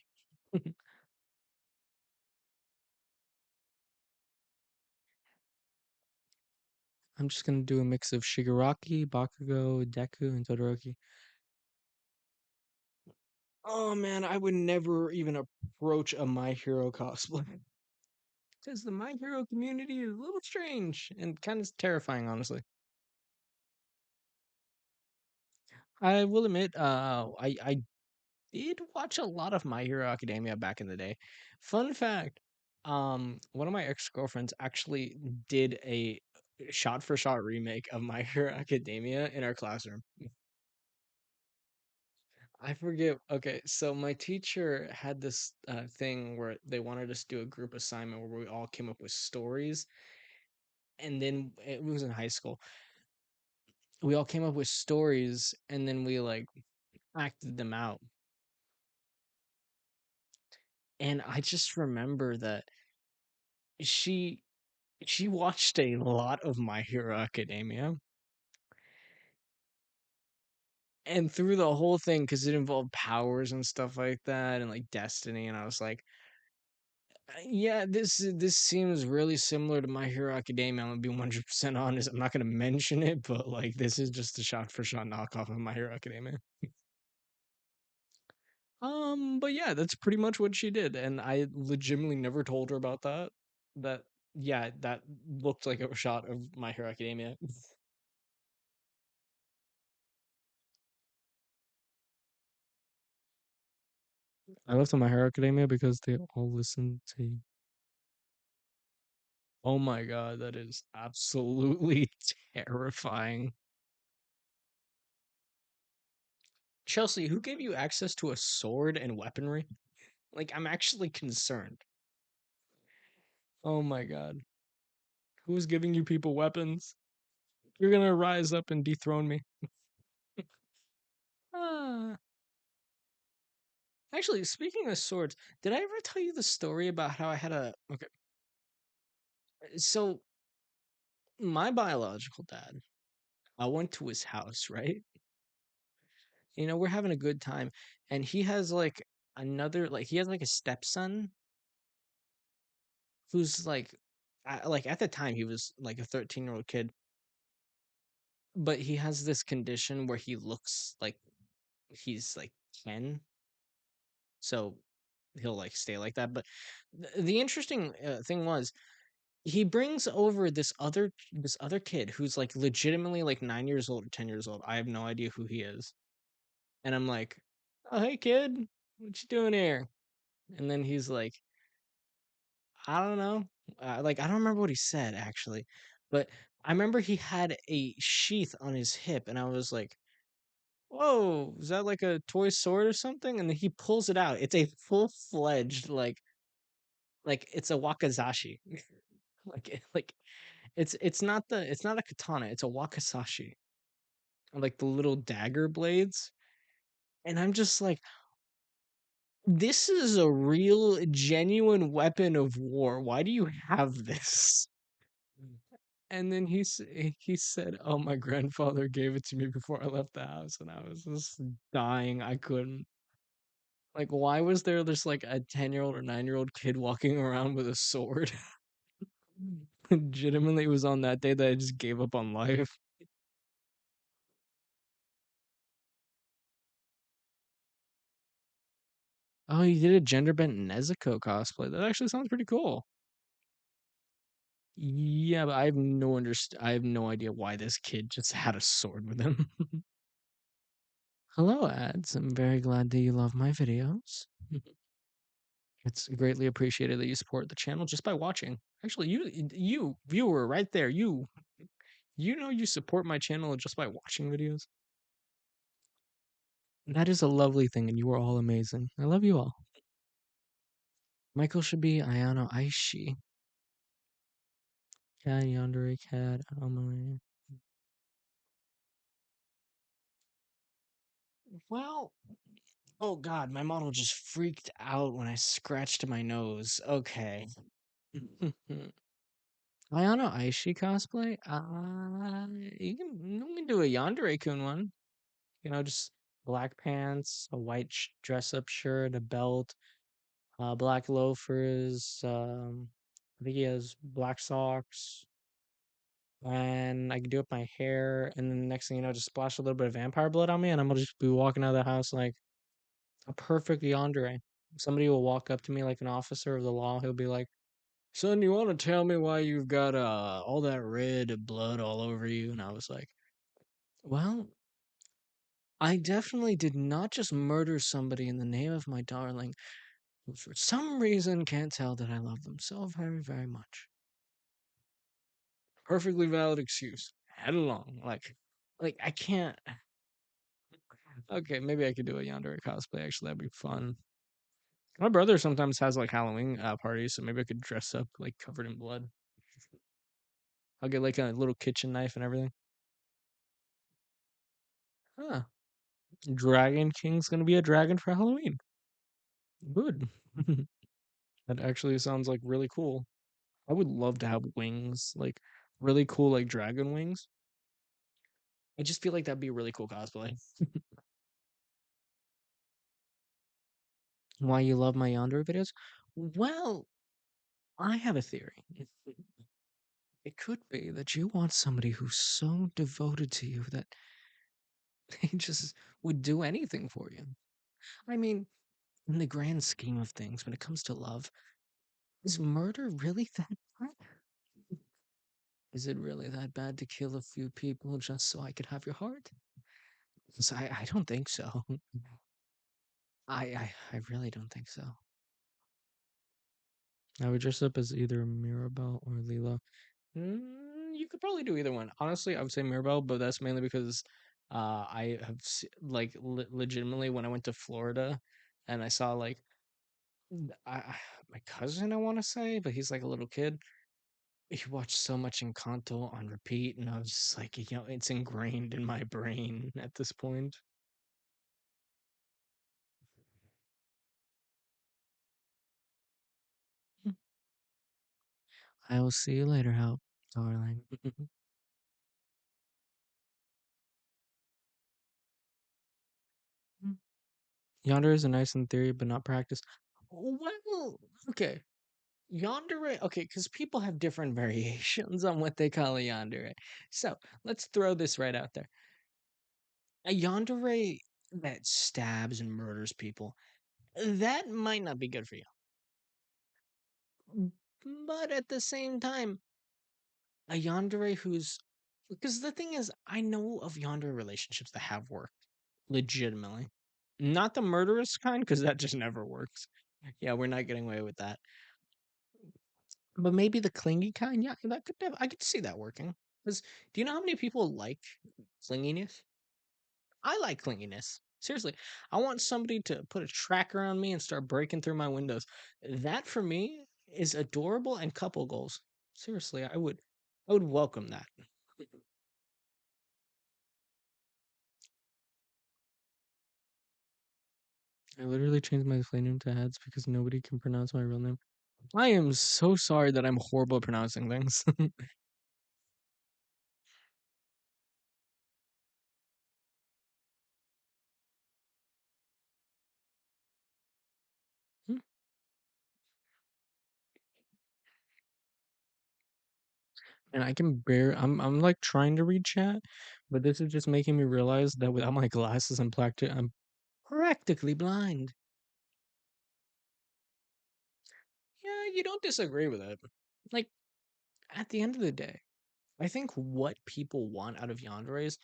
I'm just gonna do a mix of Shigaraki, Bakugo, Deku, and Todoroki. Oh man, I would never even approach a My Hero cosplay. Because the My Hero community is a little strange and kind of terrifying, honestly. I will admit, I did watch a lot of My Hero Academia back in the day. Fun fact, one of my ex-girlfriends actually did a shot for shot remake of My Hero Academia in our classroom. I forget. Okay, so my teacher had this thing where they wanted us to do a group assignment where we all came up with stories, and then it was in high school. we all came up with stories and then we like acted them out. And I just remember that she she watched a lot of My Hero Academia, and through the whole thing, because it involved powers and stuff like that, and like destiny, and I was like, yeah, this seems really similar to My Hero Academia. I'm gonna be 100% honest. I'm not gonna mention it, but like this is just a shot for shot knockoff of My Hero Academia. But yeah, that's pretty much what she did, and I legitimately never told her about that. That yeah, that looked like a shot of My Hero Academia. I left on My Hero Academia because they all listen to. Oh my god, that is absolutely terrifying. Chelsea, who gave you access to a sword and weaponry? Like, I'm actually concerned. Oh my god. Who's giving you people weapons? You're gonna rise up and dethrone me. Ah. Actually, speaking of swords, did I ever tell you the story about how I had a okay? So my biological dad, I went to his house, right? We're having a good time, and he has like another like he has like a stepson who's like at the time he was like a 13-year-old kid, but he has this condition where he looks like he's like 10, so he'll like stay like that. But the interesting thing was he brings over this other kid who's like legitimately like 9 years old or 10 years old. I have no idea who he is, and I'm like, "Oh, hey kid, what you doing here?" And then he's like, "I don't know." Like I don't remember what he said actually, but I remember he had a sheath on his hip, and I was like, "Whoa, is that like a toy sword or something?" And then he pulls it out. It's a full-fledged like it's a wakizashi. like it's not a katana, it's a wakizashi. Like the little dagger blades. And I'm just like, this is a real genuine weapon of war. Why do you have this? And then he said, "Oh, my grandfather gave it to me before I left the house," and I was just dying. I couldn't. Like, why was there just like a 10-year-old or 9-year-old kid walking around with a sword? Legitimately, it was on that day that I just gave up on life. Oh, you did a gender bent Nezuko cosplay. That actually sounds pretty cool. Yeah, but I have no idea why this kid just had a sword with him. Hello, ads. I'm very glad that you love my videos. It's greatly appreciated that you support the channel just by watching. Actually, you viewer right there, you know you support my channel just by watching videos. That is a lovely thing, and you are all amazing. I love you all. Michael should be Ayano Aishi. Cat Yandere Cat Amelie. Well, oh god, my model just freaked out when I scratched my nose. Okay. Ayano Aishi cosplay? You can do a Yandere-kun one. Just black pants, a white dress up shirt, a belt, black loafers. I think he has black socks, and I can do up my hair. And then the next thing you know, just splash a little bit of vampire blood on me, and I'm gonna just be walking out of the house like a perfect yandere. Somebody will walk up to me like an officer of the law. He'll be like, "Son, you want to tell me why you've got all that red blood all over you?" And I was like, "Well, I definitely did not just murder somebody in the name of my darling, who for some reason can't tell that I love them so very, very much. Perfectly valid excuse. Head along. Like I can't. Okay, maybe I could do a yandere cosplay. Actually, that'd be fun. My brother sometimes has like Halloween parties, so maybe I could dress up like covered in blood. I'll get like a little kitchen knife and everything. Huh. Dragon King's gonna be a dragon for Halloween. Good. That actually sounds like really cool. I would love to have wings, like really cool, like dragon wings. I just feel like that'd be a really cool cosplay. Why you love my yandere videos? Well, I have a theory. It could be that you want somebody who's so devoted to you that they just would do anything for you. I mean, in the grand scheme of things, when it comes to love, is murder really that bad? Is it really that bad to kill a few people just so I could have your heart? 'Cause I don't think so. I really don't think so. I would dress up as either Mirabelle or Leela. You could probably do either one. Honestly, I would say Mirabelle, but that's mainly because I have like legitimately when I went to Florida and I saw like my cousin, I want to say, but he's like a little kid. He watched so much Encanto on repeat, and I was just like, it's ingrained in my brain at this point. I will see you later, Help, darling. Yonder is a nice in theory, but not practice. Well, okay. Yandere, okay, because people have different variations on what they call a yandere. So let's throw this right out there. A yandere that stabs and murders people, that might not be good for you. But at the same time, a yandere who's because the thing is, I know of yandere relationships that have worked legitimately. Not the murderous kind, because that just never works. Yeah, we're not getting away with that. But maybe the clingy kind, yeah, that could I could see that working. Because do you know how many people like clinginess? I like clinginess. Seriously, I want somebody to put a tracker on me and start breaking through my windows. That for me is adorable and couple goals. Seriously, I would welcome that. I literally changed my play name to Heads because nobody can pronounce my real name. I am so sorry that I'm horrible at pronouncing things. And I can bear I'm like trying to read chat, but this is just making me realize that without my glasses I'm practically blind. Yeah, you don't disagree with it. Like at the end of the day, I think what people want out of yandere is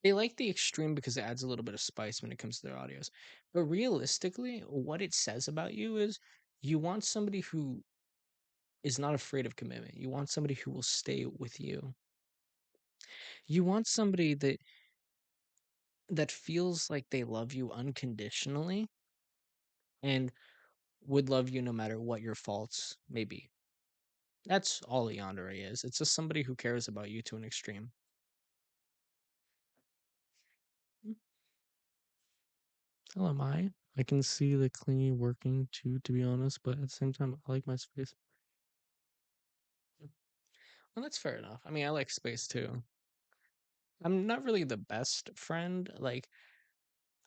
they like the extreme because it adds a little bit of spice when it comes to their audios. But realistically, what it says about you is you want somebody who is not afraid of commitment. You want somebody who will stay with you. You want somebody that feels like they love you unconditionally and would love you no matter what your faults may be. That's all a yandere is. It's just somebody who cares about you to an extreme. Tell am I. I can see the clingy working too, to be honest, but at the same time, I like my space. Well, that's fair enough. I mean, I like space too. I'm not really the best friend. Like,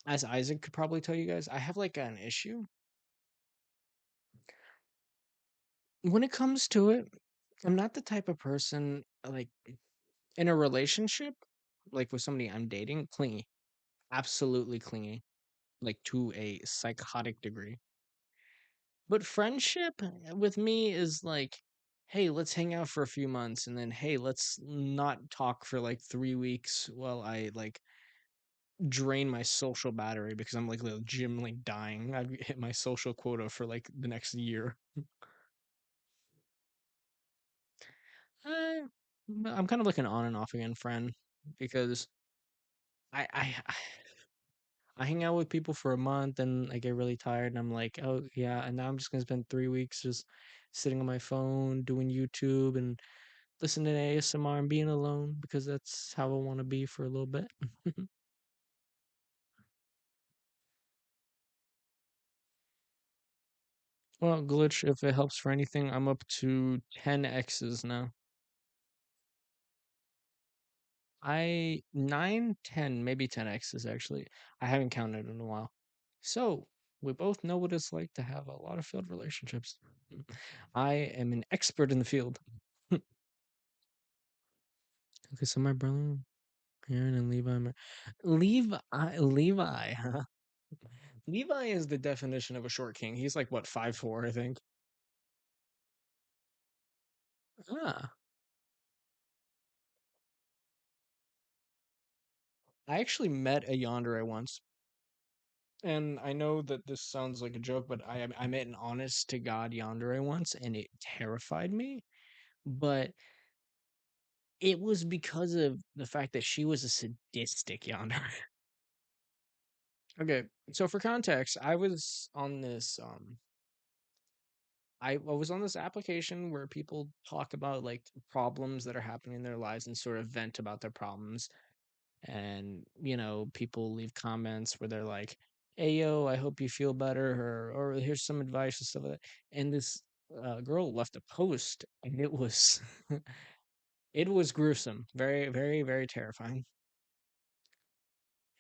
as Isaac could probably tell you guys, I have like an issue. When it comes to it, I'm not the type of person like in a relationship, like with somebody I'm dating, clingy. Absolutely clingy, like to a psychotic degree. But friendship with me is like, hey, let's hang out for a few months and then hey, let's not talk for like 3 weeks while I like drain my social battery because I'm like legitimately dying. I've hit my social quota for like the next year. Uh, but I'm kind of like an on and off again friend because I hang out with people for a month and I get really tired and I'm like, oh yeah, and now I'm just gonna spend 3 weeks just sitting on my phone doing YouTube and listening to ASMR and being alone because that's how I want to be for a little bit. Well, glitch, if it helps for anything, I'm up to 10 X's now. I 9, 10, maybe 10 X's actually. I haven't counted in a while. So we both know what it's like to have a lot of failed relationships. I am an expert in the field. Okay, so my brother, Aaron and Levi, Levi, huh? Levi is the definition of a short king. He's like what 5'4", I think. Ah, I actually met a yandere once, and I know that this sounds like a joke, but I met an honest to God yandere once, and it terrified me. But it was because of the fact that she was a sadistic yandere. Okay, so for context, I was on this application where people talk about like problems that are happening in their lives and sort of vent about their problems. And, people leave comments where they're like, "Hey yo, I hope you feel better," or "Here's some advice," and stuff like that. And this girl left a post, and it was it was gruesome, very, very, very terrifying.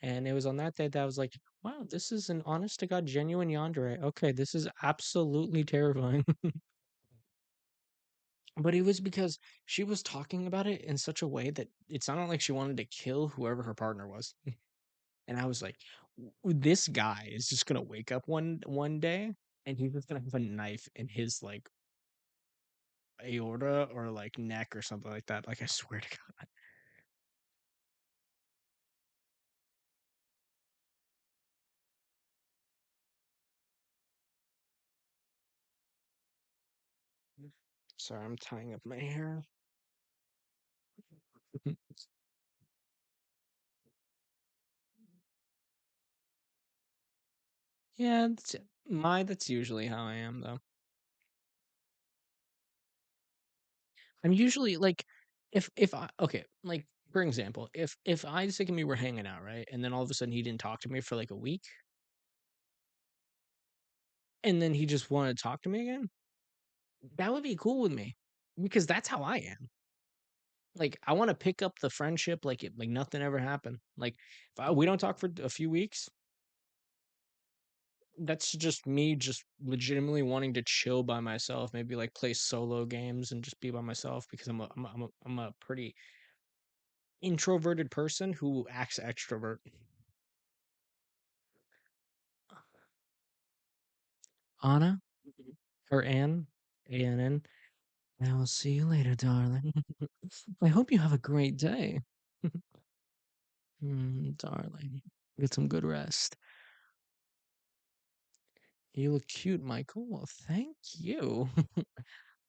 And it was on that day that I was like, "Wow, this is an honest to God, genuine yandere. Okay, this is absolutely terrifying." But it was because she was talking about it in such a way that it sounded like she wanted to kill whoever her partner was. And I was like, This guy is just gonna wake up one day and he's just gonna have a knife in his like aorta or like neck or something like that. Like I swear to God." Sorry, I'm tying up my hair. Yeah, that's usually how I am though. I'm usually like if I okay, like for example, if Isaac and me were hanging out, right? And then all of a sudden he didn't talk to me for like a week, and then he just wanted to talk to me again, that would be cool with me. Because that's how I am. Like I want to pick up the friendship like nothing ever happened. Like if we don't talk for a few weeks, that's just me just legitimately wanting to chill by myself, maybe like play solo games and just be by myself because I'm a pretty introverted person who acts extrovert. Anna or Ann, Ann. I will see you later, darling. I hope you have a great day. Darling, get some good rest. You look cute, Michael. Well, thank you.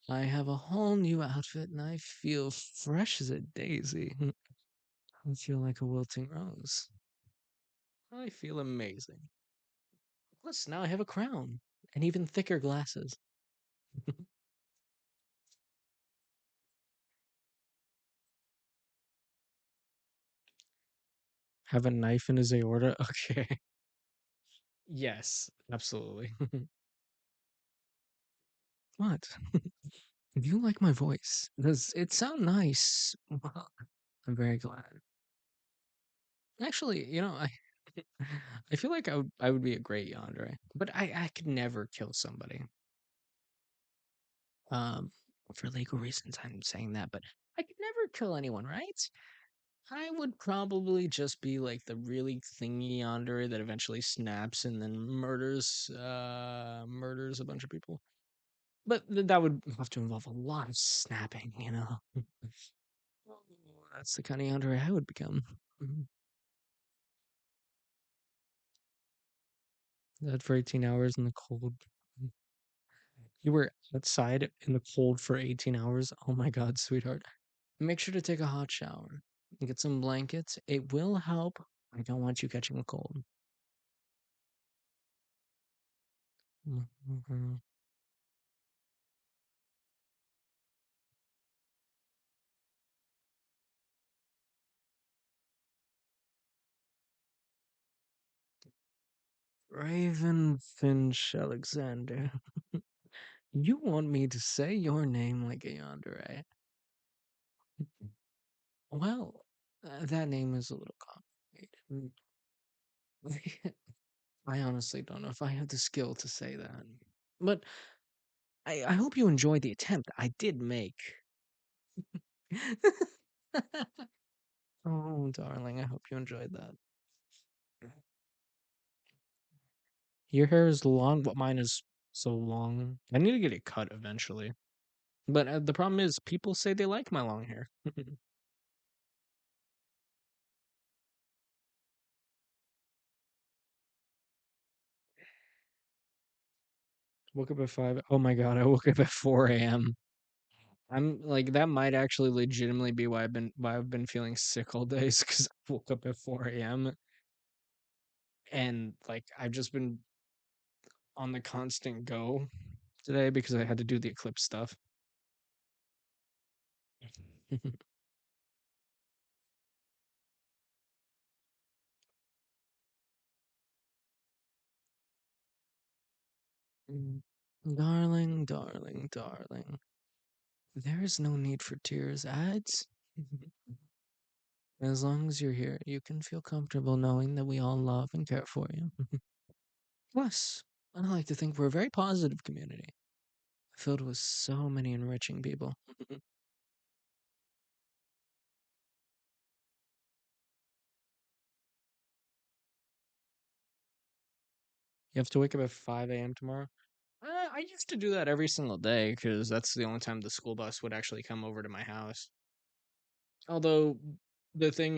I have a whole new outfit and I feel fresh as a daisy. I feel like a wilting rose. I feel amazing. Plus, now I have a crown and even thicker glasses. Have a knife in his aorta? Okay. Yes, absolutely. What? Do you like my voice? Does it sound nice? Well, I'm very glad. Actually, I feel like I would be a great yandere, but I could never kill somebody. Um, for legal reasons, I'm saying that, but I could never kill anyone, right? I would probably just be like the really thingy yandere that eventually snaps and then murders a bunch of people. But that would have to involve a lot of snapping. That's the kind of yandere I would become. Mhm. That for 18 hours in the cold. You were outside in the cold for 18 hours. Oh my God, sweetheart. Make sure to take a hot shower. Get some blankets. It will help. I don't want you catching a cold. Mhm. Raven Finch Alexander. You want me to say your name like a yandere? Well, that name is a little complicated. I honestly don't know if I have the skill to say that. But I hope you enjoyed the attempt I did make. Oh, darling, I hope you enjoyed that. Your hair is long, but mine is so long. I need to get it cut eventually. But the problem is, people say they like my long hair. Woke up at 5. Oh my god, I woke up at 4 a.m. I'm like that might actually legitimately be why I've been feeling sick all day is because I woke up at 4 a.m. and like I've just been on the constant go today because I had to do the eclipse stuff. Mm. Darling, darling, darling. There is no need for tears, ads. As long as you're here, you can feel comfortable knowing that we all love and care for you. Plus, I like to think we're a very positive community, filled with so many enriching people. You have to wake up at 5 a.m. tomorrow? I used to do that every single day because that's the only time the school bus would actually come over to my house. Although the thing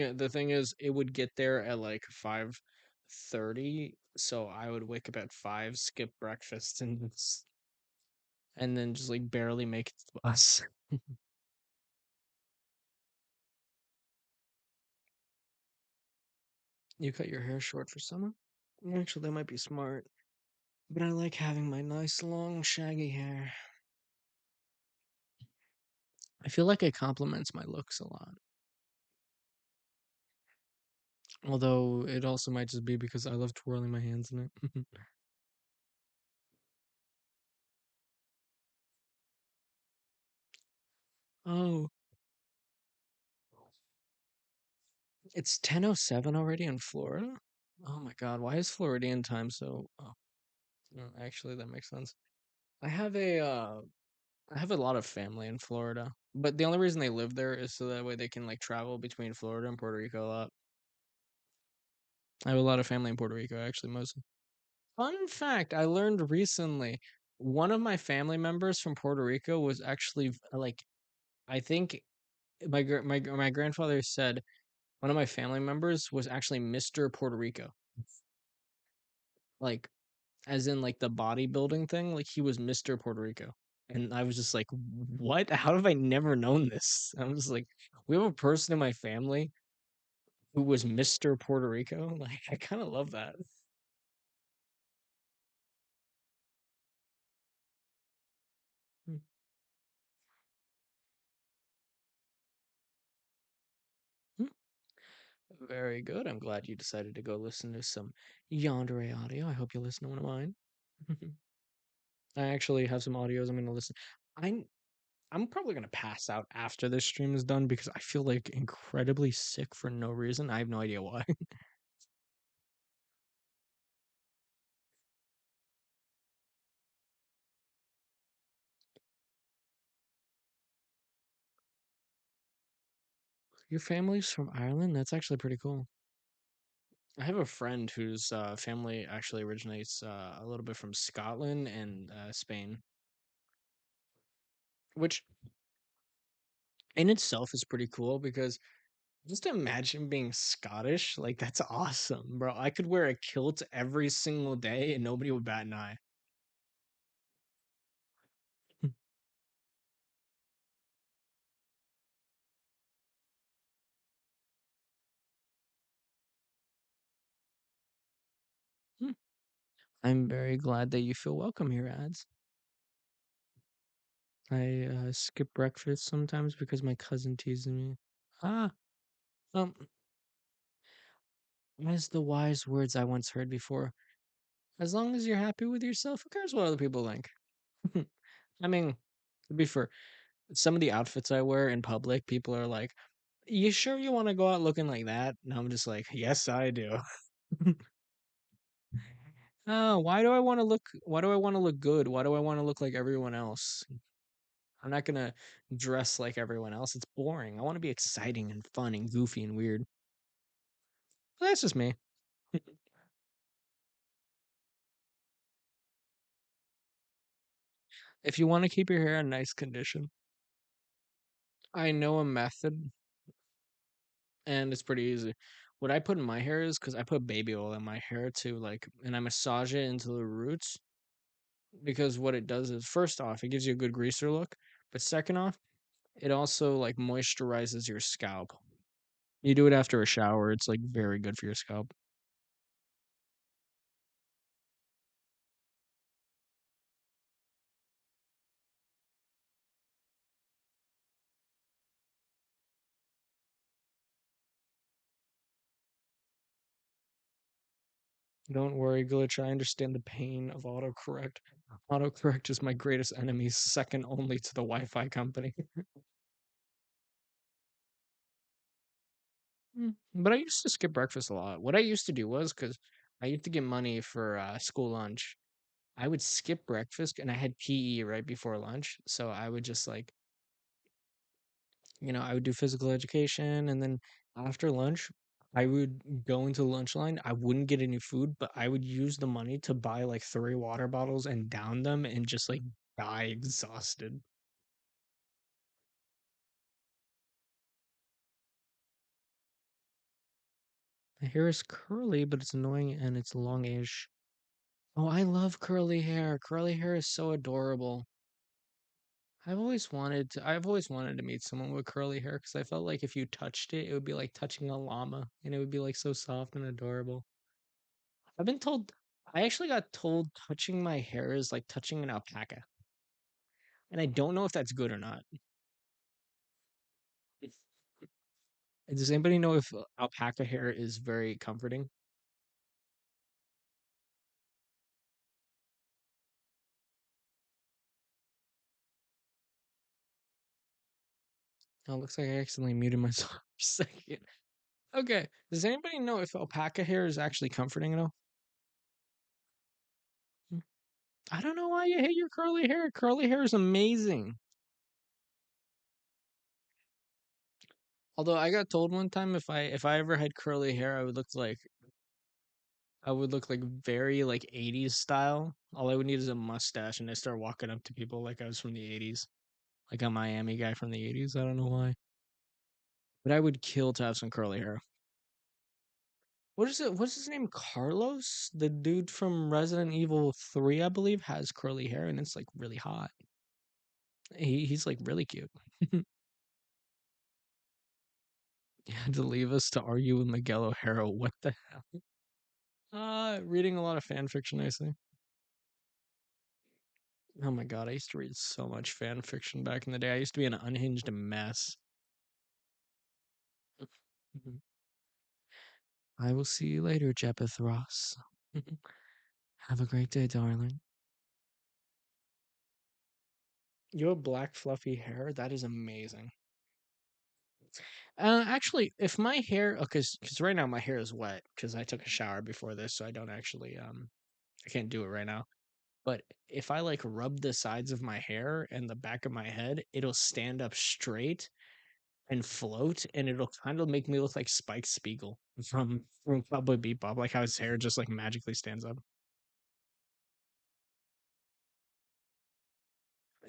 is, it would get there at like 5:30, so I would wake up at 5, skip breakfast, and then just like barely make it to the bus. You cut your hair short for summer? Actually, that might be smart. But I like having my nice long shaggy hair. I feel like it complements my looks a lot. Although it also might just be because I love twirling my hands in it. Oh, it's 10:07 already in Florida? Oh my god, why is Floridian time so no, actually that makes sense. I have I have a lot of family in Florida, but the only reason they live there is so that way they can like travel between Florida and Puerto Rico a lot. I have a lot of family in Puerto Rico actually mostly. Fun fact I learned recently, one of my family members from Puerto Rico was actually like I think my grandfather said one of my family members was actually Mr. Puerto Rico. Like as in like the bodybuilding thing, like he was Mr. Puerto Rico. And I was just like, "What? How have I never known this?" I'm just like, "We have a person in my family who was Mr. Puerto Rico." Like I kind of love that. Hmm. Hmm. Very good. I'm glad you decided to go listen to some Yandere audio. I hope you listen to one of mine. I actually have some audios I'm going to listen. I'm I'm probably gonna pass out after this stream is done because I feel like incredibly sick for no reason. I have no idea why. Your family's from Ireland? That's actually pretty cool. I have a friend whose family actually originates a little bit from Scotland and Spain, which in itself is pretty cool because just imagine being Scottish. Like, that's awesome, bro. I could wear a kilt every single day and nobody would bat an eye. I'm very glad that you feel welcome here, ads. I skip breakfast sometimes because my cousin teases me. Ah, um, as the wise words I once heard before, as long as you're happy with yourself, who cares what other people think? I mean, to be fair, some of the outfits I wear in public, people are like, "You sure you want to go out looking like that?" And I'm just like, "Yes, I do." Oh, why do I want to look? Why do I want to look good? Why do I want to look like everyone else? I'm not gonna dress like everyone else. It's boring. I want to be exciting and fun and goofy and weird. But that's just me. If you want to keep your hair in nice condition, I know a method, and it's pretty easy. What I put in my hair is because I put baby oil in my hair to like, and I massage it into the roots. Because what it does is, first off, it gives you a good greaser look, but second off, it also like moisturizes your scalp. You do it after a shower, it's like very good for your scalp. Don't worry, Glitch. I understand the pain of autocorrect. Autocorrect is my greatest enemy, second only to the Wi-Fi company. But I used to skip breakfast a lot. What I used to do was because I used to get money for school lunch. I would skip breakfast and I had PE right before lunch. So I would just like, I would do physical education and then after lunch, I would go into the lunch line. I wouldn't get any food, but I would use the money to buy like 3 water bottles and down them and just like die exhausted. My hair is curly, but it's annoying and it's longish. Oh, I love curly hair. Curly hair is so adorable. I've always wanted to meet someone with curly hair because I felt like if you touched it, it would be like touching a llama and it would be like so soft and adorable. I've been told, I actually got told touching my hair is like touching an alpaca. And I don't know if that's good or not. Does anybody know if alpaca hair is very comforting? Oh, it looks like I accidentally muted myself for a second. Okay. Does anybody know if alpaca hair is actually comforting at all? Hmm. I don't know why you hate your curly hair. Curly hair is amazing. Although I got told one time if I ever had curly hair, I would look like very like 80s style. All I would need is a mustache and I start walking up to people like I was from the 80s. Like a Miami guy from the 80s. I don't know why. But I would kill to have some curly hair. What is it? What's his name? Carlos? The dude from Resident Evil 3, I believe, has curly hair and it's like really hot. He's like really cute. He had to leave us to argue with Miguel O'Hara. What the hell? Reading a lot of fan fiction, I see. Oh my god, I used to read so much fan fiction back in the day. I used to be an unhinged mess. I will see you later, Jepeth Ross. Have a great day, darling. You have black fluffy hair? That is amazing. Actually, if my hair, because right now my hair is wet because I took a shower before this, so I don't actually I can't do it right now. But if I like rub the sides of my hair and the back of my head, it'll stand up straight and float, and it'll kind of make me look like Spike Spiegel from Cowboy Bebop, like how his hair just like magically stands up.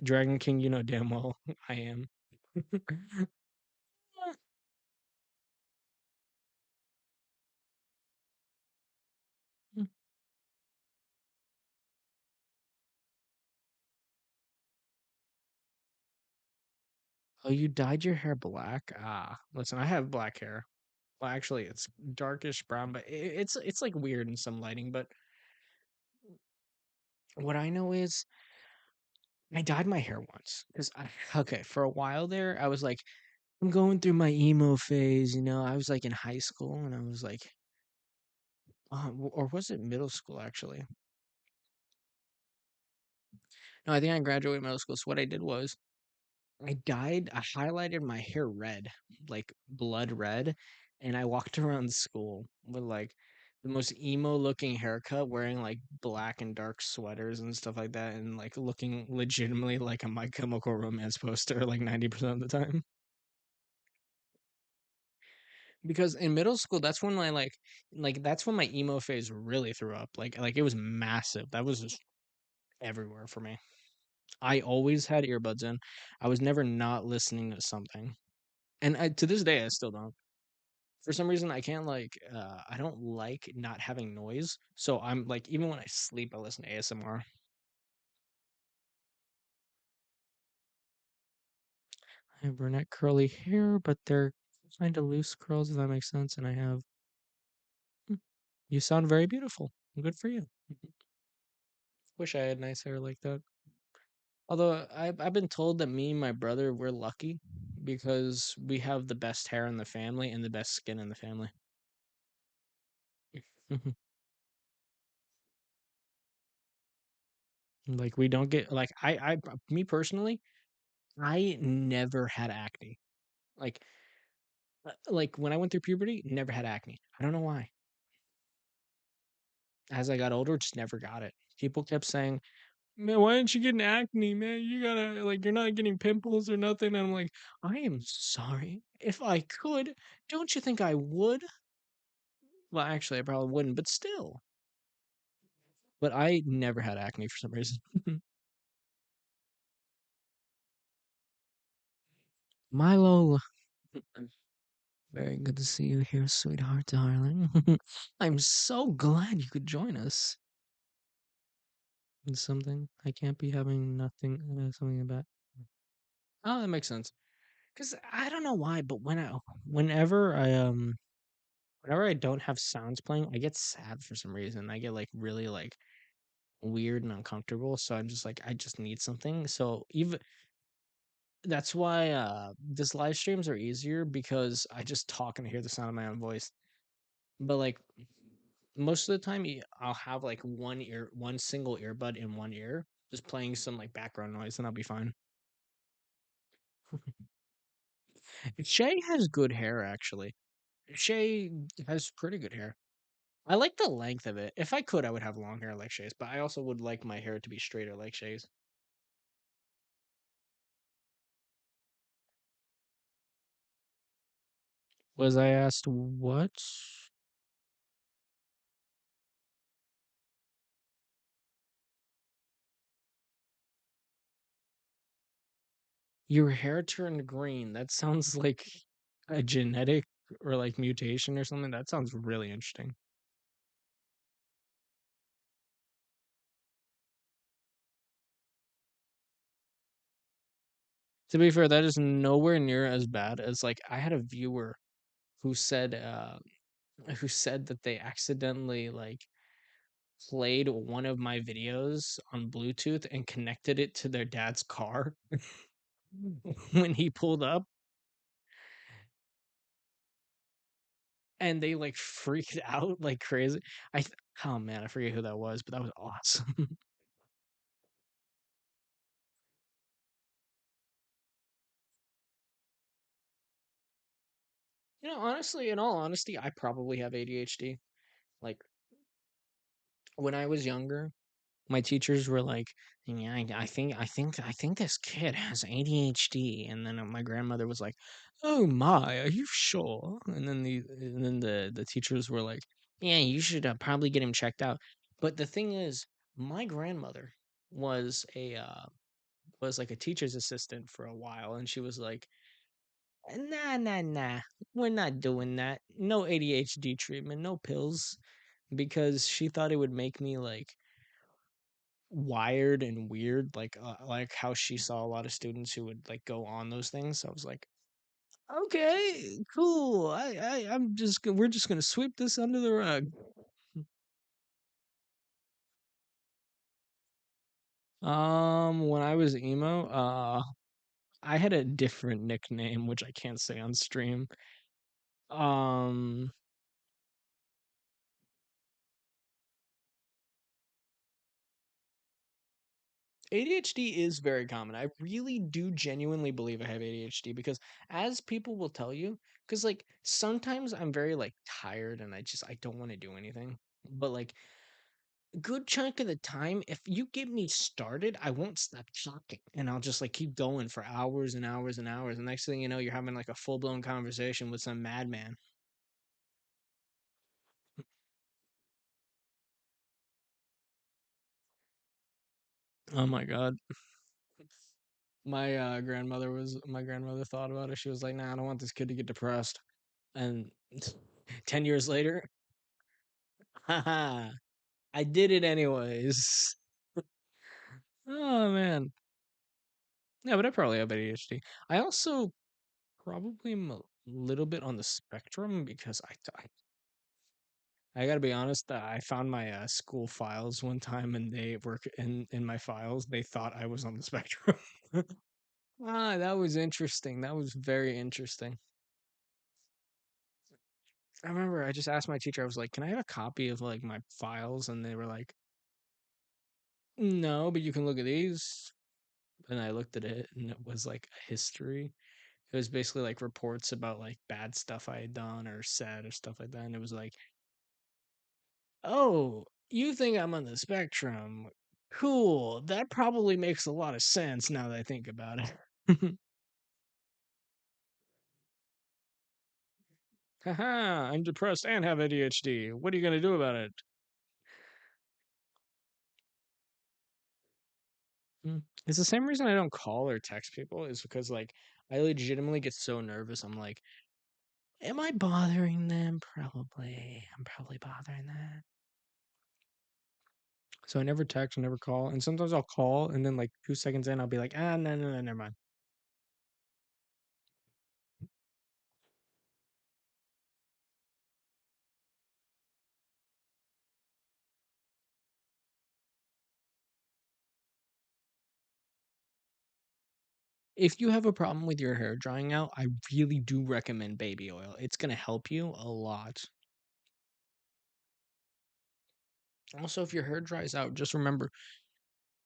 Dragon King, you know damn well I am. Oh, you dyed your hair black? Ah, listen, I have black hair. Well, actually, it's darkish brown, but it's like weird in some lighting. But what I know is I dyed my hair once because okay, for a while there, I was like, I'm going through my emo phase. I was like in high school, and I was like, or was it middle school actually? No, I think I graduated middle school. So what I did was I highlighted my hair red, like blood red, and I walked around school with like the most emo looking haircut, wearing like black and dark sweaters and stuff like that, and like looking legitimately like a My Chemical Romance poster like 90% of the time. Because in middle school, that's when I like that's when my emo phase really threw up. Like it was massive. That was just everywhere for me. I always had earbuds in. I was never not listening to something. And to this day, I still don't. For some reason, I can't I don't like not having noise. So I'm like, even when I sleep, I listen to ASMR. I have brunette curly hair, but they're kind of loose curls, if that makes sense. And I have, "Hmm, you sound very beautiful. Good for you. Wish I had nice hair like that." Although I've been told that me and my brother, we're lucky because we have the best hair in the family and the best skin in the family. Like we don't get like me personally, I never had acne. Like like when I went through puberty, never had acne. I don't know why. As I got older, just never got it. People kept saying, "Man, why aren't you getting acne, man? You gotta like you're not getting pimples or nothing." And I'm like, I am sorry. If I could, don't you think I would? Well, actually, I probably wouldn't, but still. But I never had acne for some reason. Milo, very good to see you here, sweetheart, darling. I'm so glad you could join us. It's something I can't be having nothing, something about. Oh, that makes sense. Cause I don't know why, but whenever whenever I don't have sounds playing, I get sad for some reason. I get like really like weird and uncomfortable. So I'm just like, I just need something. So even that's why this live streams are easier because I just talk and I hear the sound of my own voice. But like most of the time, I'll have like one single earbud in one ear, just playing some like background noise, and I'll be fine. Shay has good hair, actually. Shay has pretty good hair. I like the length of it. If I could, I would have long hair like Shay's, but I also would like my hair to be straighter like Shay's. Was I asked what? Your hair turned green. That sounds like a genetic or like mutation or something. That sounds really interesting. To be fair, that is nowhere near as bad as like I had a viewer who said that they accidentally like played one of my videos on Bluetooth and connected it to their dad's car when he pulled up, and they like freaked out like crazy. Oh man, I forget who that was, but that was awesome. Honestly, in all honesty, I probably have ADHD. Like when I was younger, my teachers were like, "Yeah, I think this kid has ADHD," and then my grandmother was like, "Oh my, are you sure?" And then the teachers were like, "Yeah, you should probably get him checked out." But the thing is, my grandmother was a was like a teacher's assistant for a while, and she was like, "Nah, nah, nah, we're not doing that. No ADHD treatment, no pills," because she thought it would make me like wired and weird, like how she saw a lot of students who would like go on those things. So I was like, okay, cool. We're just gonna sweep this under the rug. When I was emo, I had a different nickname which I can't say on stream. Um, ADHD is very common. I really do genuinely believe I have ADHD because as people will tell you, because like sometimes I'm very like tired and I don't want to do anything. But like a good chunk of the time, if you get me started, I won't stop talking. And I'll just like keep going for hours and hours and hours. And next thing you know, you're having like a full blown conversation with some madman. Oh my god. My grandmother thought about it. She was like, "Nah, I don't want this kid to get depressed." And 10 years later, haha, I did it anyways. Oh man. Yeah, but I probably have ADHD. I also probably am a little bit on the spectrum because I gotta be honest. I found my school files one time, and they were in my files. They thought I was on the spectrum. That was interesting. That was very interesting. I remember I just asked my teacher. I was like, "Can I have a copy of like my files?" And they were like, "No, but you can look at these." And I looked at it, and it was like a history. It was basically like reports about like bad stuff I had done or said or stuff like that. And it was like, "Oh, you think I'm on the spectrum? Cool. That probably makes a lot of sense now that I think about it." Haha, I'm depressed and have ADHD. What are you gonna do about it? It's the same reason I don't call or text people is because like I legitimately get so nervous. I'm like, am I bothering them? Probably. I'm probably bothering them. So I never text, I never call, and sometimes I'll call, and then like 2 seconds in, I'll be like, no, no, no, never mind. If you have a problem with your hair drying out, I really do recommend baby oil. It's gonna help you a lot. Also, if your hair dries out, just remember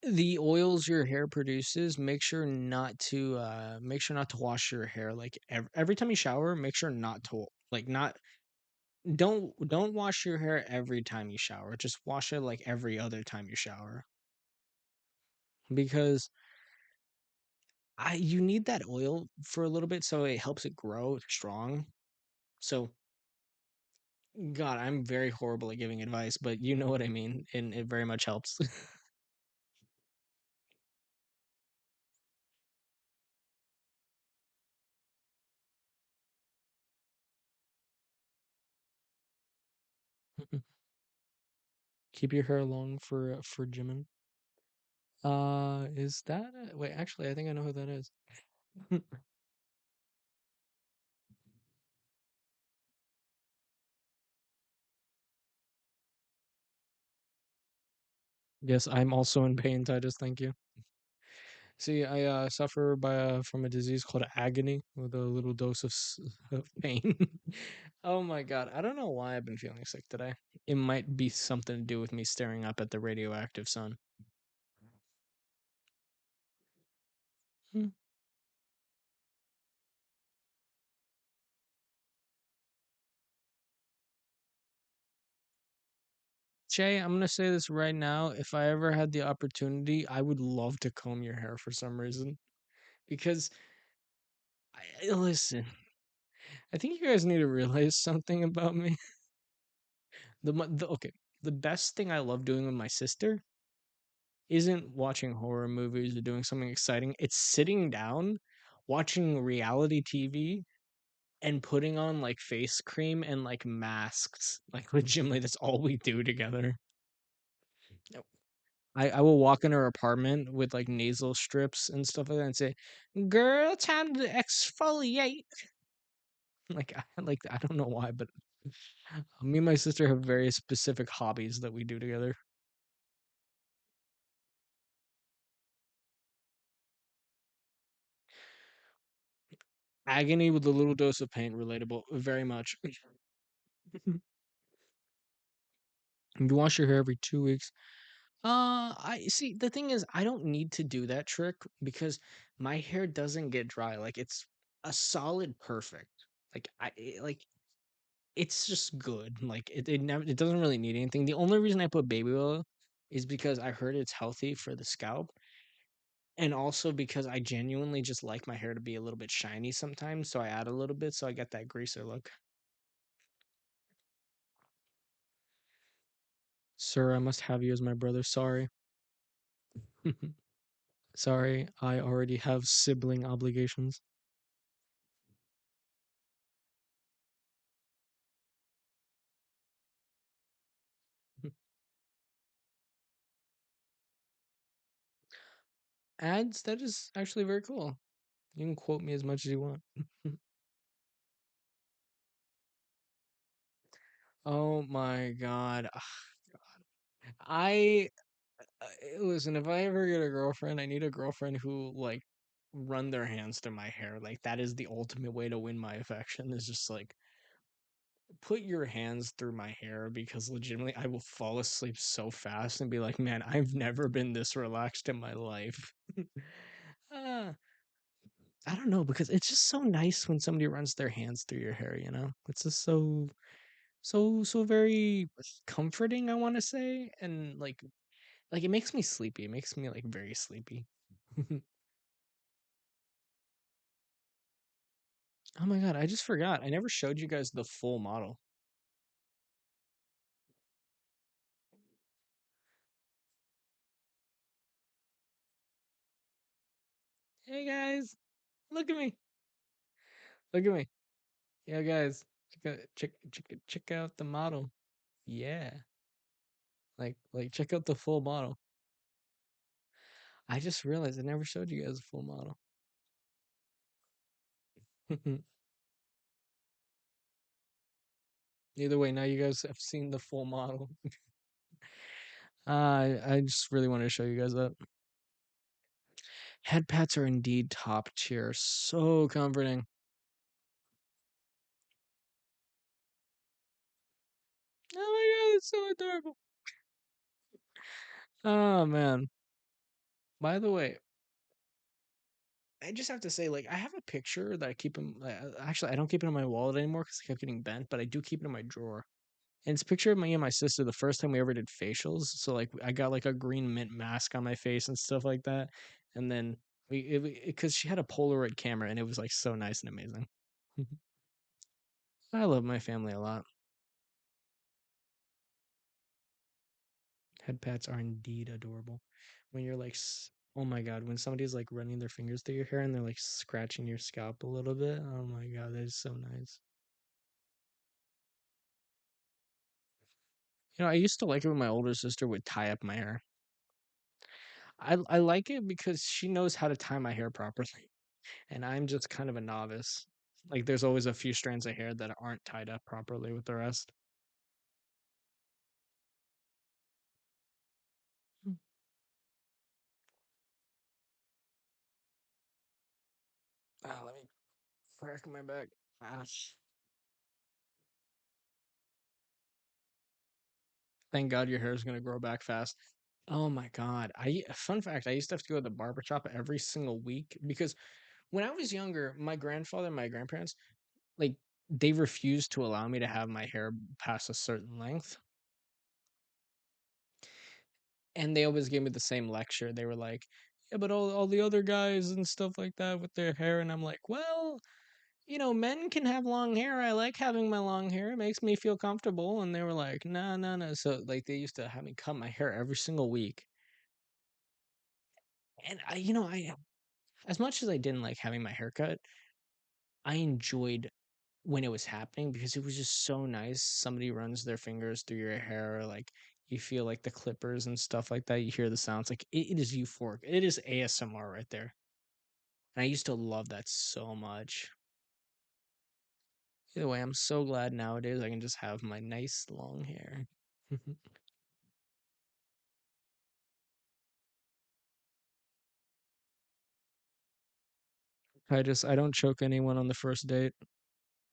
the oils your hair produces. Make sure not to wash your hair like every time you shower. Make sure not to like not don't wash your hair every time you shower. Just wash it like every other time you shower because I you need that oil for a little bit so it helps it grow strong. So God, I'm very horrible at giving advice, but you know what I mean, and it very much helps. Keep your hair long for Jimin. Is that wait? Actually, I think I know who that is. Yes, I'm also in pain, Titus. Thank you. See, I suffer from a disease called agony with a little dose of pain. Oh my God, I don't know why I've been feeling sick today. It might be something to do with me staring up at the radioactive sun. Hmm. Jay, I'm gonna say this right now. If I ever had the opportunity, I would love to comb your hair for some reason. Because listen, I think you guys need to realize something about me. Okay, the best thing I love doing with my sister isn't watching horror movies or doing something exciting. It's sitting down, watching reality TV, and putting on like face cream and like masks. Like legitimately, that's all we do together. I will walk in her apartment with like nasal strips and stuff like that and say, "Girl, time to exfoliate." Like I don't know why, but me and my sister have very specific hobbies that we do together. Agony with a little dose of pain, relatable, very much. You wash your hair every 2 weeks. I see. The thing is, I don't need to do that trick because my hair doesn't get dry. Like it's a solid perfect. Like it's just good. Like it never it doesn't really need anything. The only reason I put baby oil is because I heard it's healthy for the scalp, and also because I genuinely just like my hair to be a little bit shiny sometimes, so I add a little bit so I get that greaser look. Sir, I must have you as my brother. Sorry. Sorry, I already have sibling obligations. Ads, that is actually very cool. You can quote me as much as you want. Oh my god. I listen, if I ever get a girlfriend, I need a girlfriend who like run their hands through my hair. Like that is the ultimate way to win my affection is just like put your hands through my hair because legitimately I will fall asleep so fast and be like, "Man, I've never been this relaxed in my life." uh, I don't know because it's just so nice when somebody runs their hands through your hair, you know? It's just so very comforting, I want to say, and like it makes me sleepy. It makes me like very sleepy. Oh my god, I just forgot. I never showed you guys the full model. Hey guys, look at me. Look at me. Yeah, guys, check out the model. Yeah, like check out the full model. I just realized I never showed you guys the full model. Either way, now you guys have seen the full model. I just really wanted to show you guys that. Head pats are indeed top tier. So comforting. Oh my god, it's so adorable. Oh man. By the way, I just have to say, like, I have a picture that I keep in. Actually, I don't keep it in my wallet anymore because it kept getting bent, but I do keep it in my drawer. And it's a picture of me and my sister the first time we ever did facials. So like, I got like a green mint mask on my face and stuff like that. And then because she had a Polaroid camera and it was like so nice and amazing. I love my family a lot. Head pats are indeed adorable. When you're like, oh my god, when somebody's like running their fingers through your hair and they're like scratching your scalp a little bit. Oh my god, that is so nice. You know, I used to like it when my older sister would tie up my hair. I like it because she knows how to tie my hair properly, and I'm just kind of a novice. Like, there's always a few strands of hair that aren't tied up properly with the rest. Mm. Let me crack my back. Ah, thank God your hair is gonna grow back fast. Oh my God. Fun fact, I used to have to go to the barber shop every single week because when I was younger, my grandfather and my grandparents, like, they refused to allow me to have my hair past a certain length. And they always gave me the same lecture. They were like, "Yeah, but all the other guys and stuff like that with their hair," and I'm like, "Well, you know, men can have long hair. I like having my long hair. It makes me feel comfortable." And they were like, "No, no, no." So like they used to have me cut my hair every single week. And I as much as I didn't like having my hair cut, I enjoyed when it was happening because it was just so nice. Somebody runs their fingers through your hair, like you feel like the clippers and stuff like that. You hear the sounds, like it is euphoric. It is ASMR right there. And I used to love that so much. Either way, I'm so glad nowadays I can just have my nice long hair. I don't choke anyone on the first date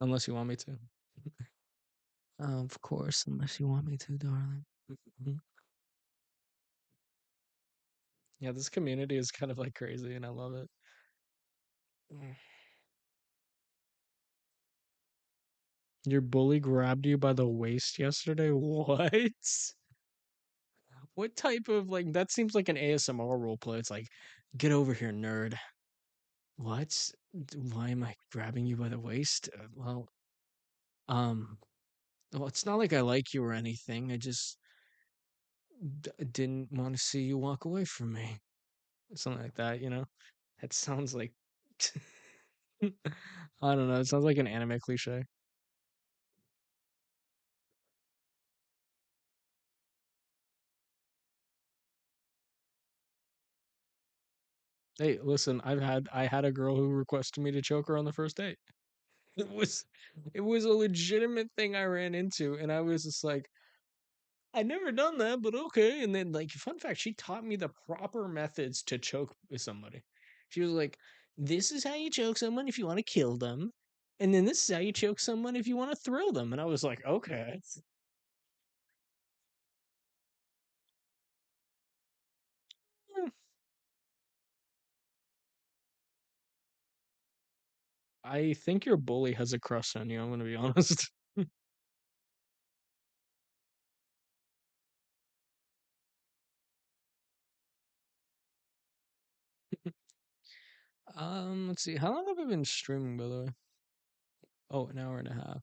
unless you want me to. Of course, unless you want me to, darling. Yeah, this community is kind of like crazy, and I love it. Mm. Your bully grabbed you by the waist yesterday? What? What type of like that seems like an ASMR role play. It's like, get over here, nerd. What? Why am I grabbing you by the waist? Um, well, it's not like I like you or anything. I just didn't want to see you walk away from me. Something like that, you know? That sounds like I don't know. It sounds like an anime cliche. Hey, listen, I had a girl who requested me to choke her on the first date. It was it was a legitimate thing I ran into, and I was just like, I never done that, but okay. And then, like, fun fact, she taught me the proper methods to choke with somebody. She was like, "This is how you choke someone if you want to kill them, and then this is how you choke someone if you want to thrill them." And I was like, "Okay." Hmm, I think your bully has a crush on you. I'm gonna be honest. Let's see. How long have I been streaming, by the way? Oh, an hour and a half.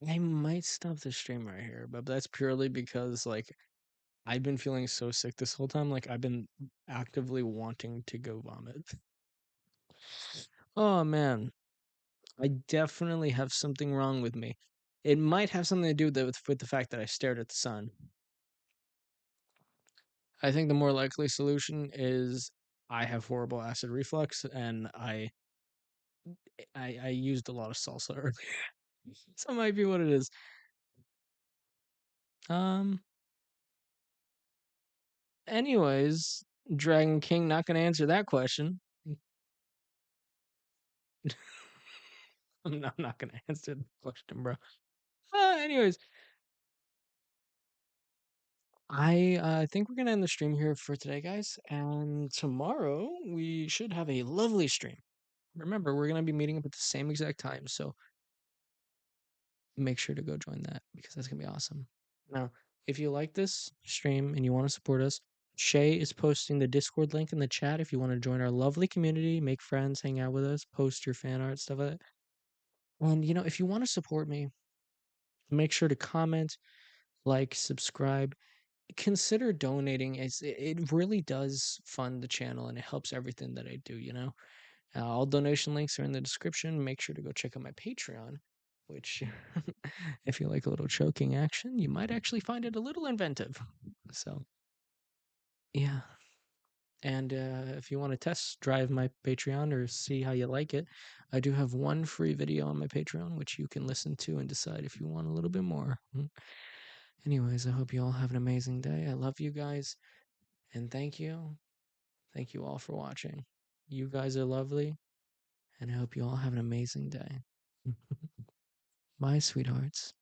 I might stop the stream right here, but that's purely because like I've been feeling so sick this whole time. Like I've been actively wanting to go vomit. Oh man, I definitely have something wrong with me. It might have something to do with the fact that I stared at the sun. I think the more likely solution is I have horrible acid reflux and I used a lot of salsa earlier. So it might be what it is. Um anyways, Dragon King not gonna answer that question. I'm not gonna answer the question, bro. Anyways, I think we're gonna end the stream here for today, guys. And tomorrow we should have a lovely stream. Remember, we're gonna be meeting up at the same exact time, so make sure to go join that because that's gonna be awesome. Now, if you like this stream and you want to support us, Shay is posting the Discord link in the chat if you want to join our lovely community, make friends, hang out with us, post your fan art, stuff like that. And if you want to support me, make sure to comment, like, subscribe, consider donating. It really does fund the channel and it helps everything that I do. All donation links are in the description. Make sure to go check out my Patreon, which if you like a little choking action, you might actually find it a little inventive. So yeah. And if you want to test drive my Patreon or see how you like it, I do have one free video on my Patreon which you can listen to and decide if you want a little bit more. Anyways, I hope you all have an amazing day. I love you guys and thank you. Thank you all for watching. You guys are lovely, and I hope you all have an amazing day. Bye, sweethearts.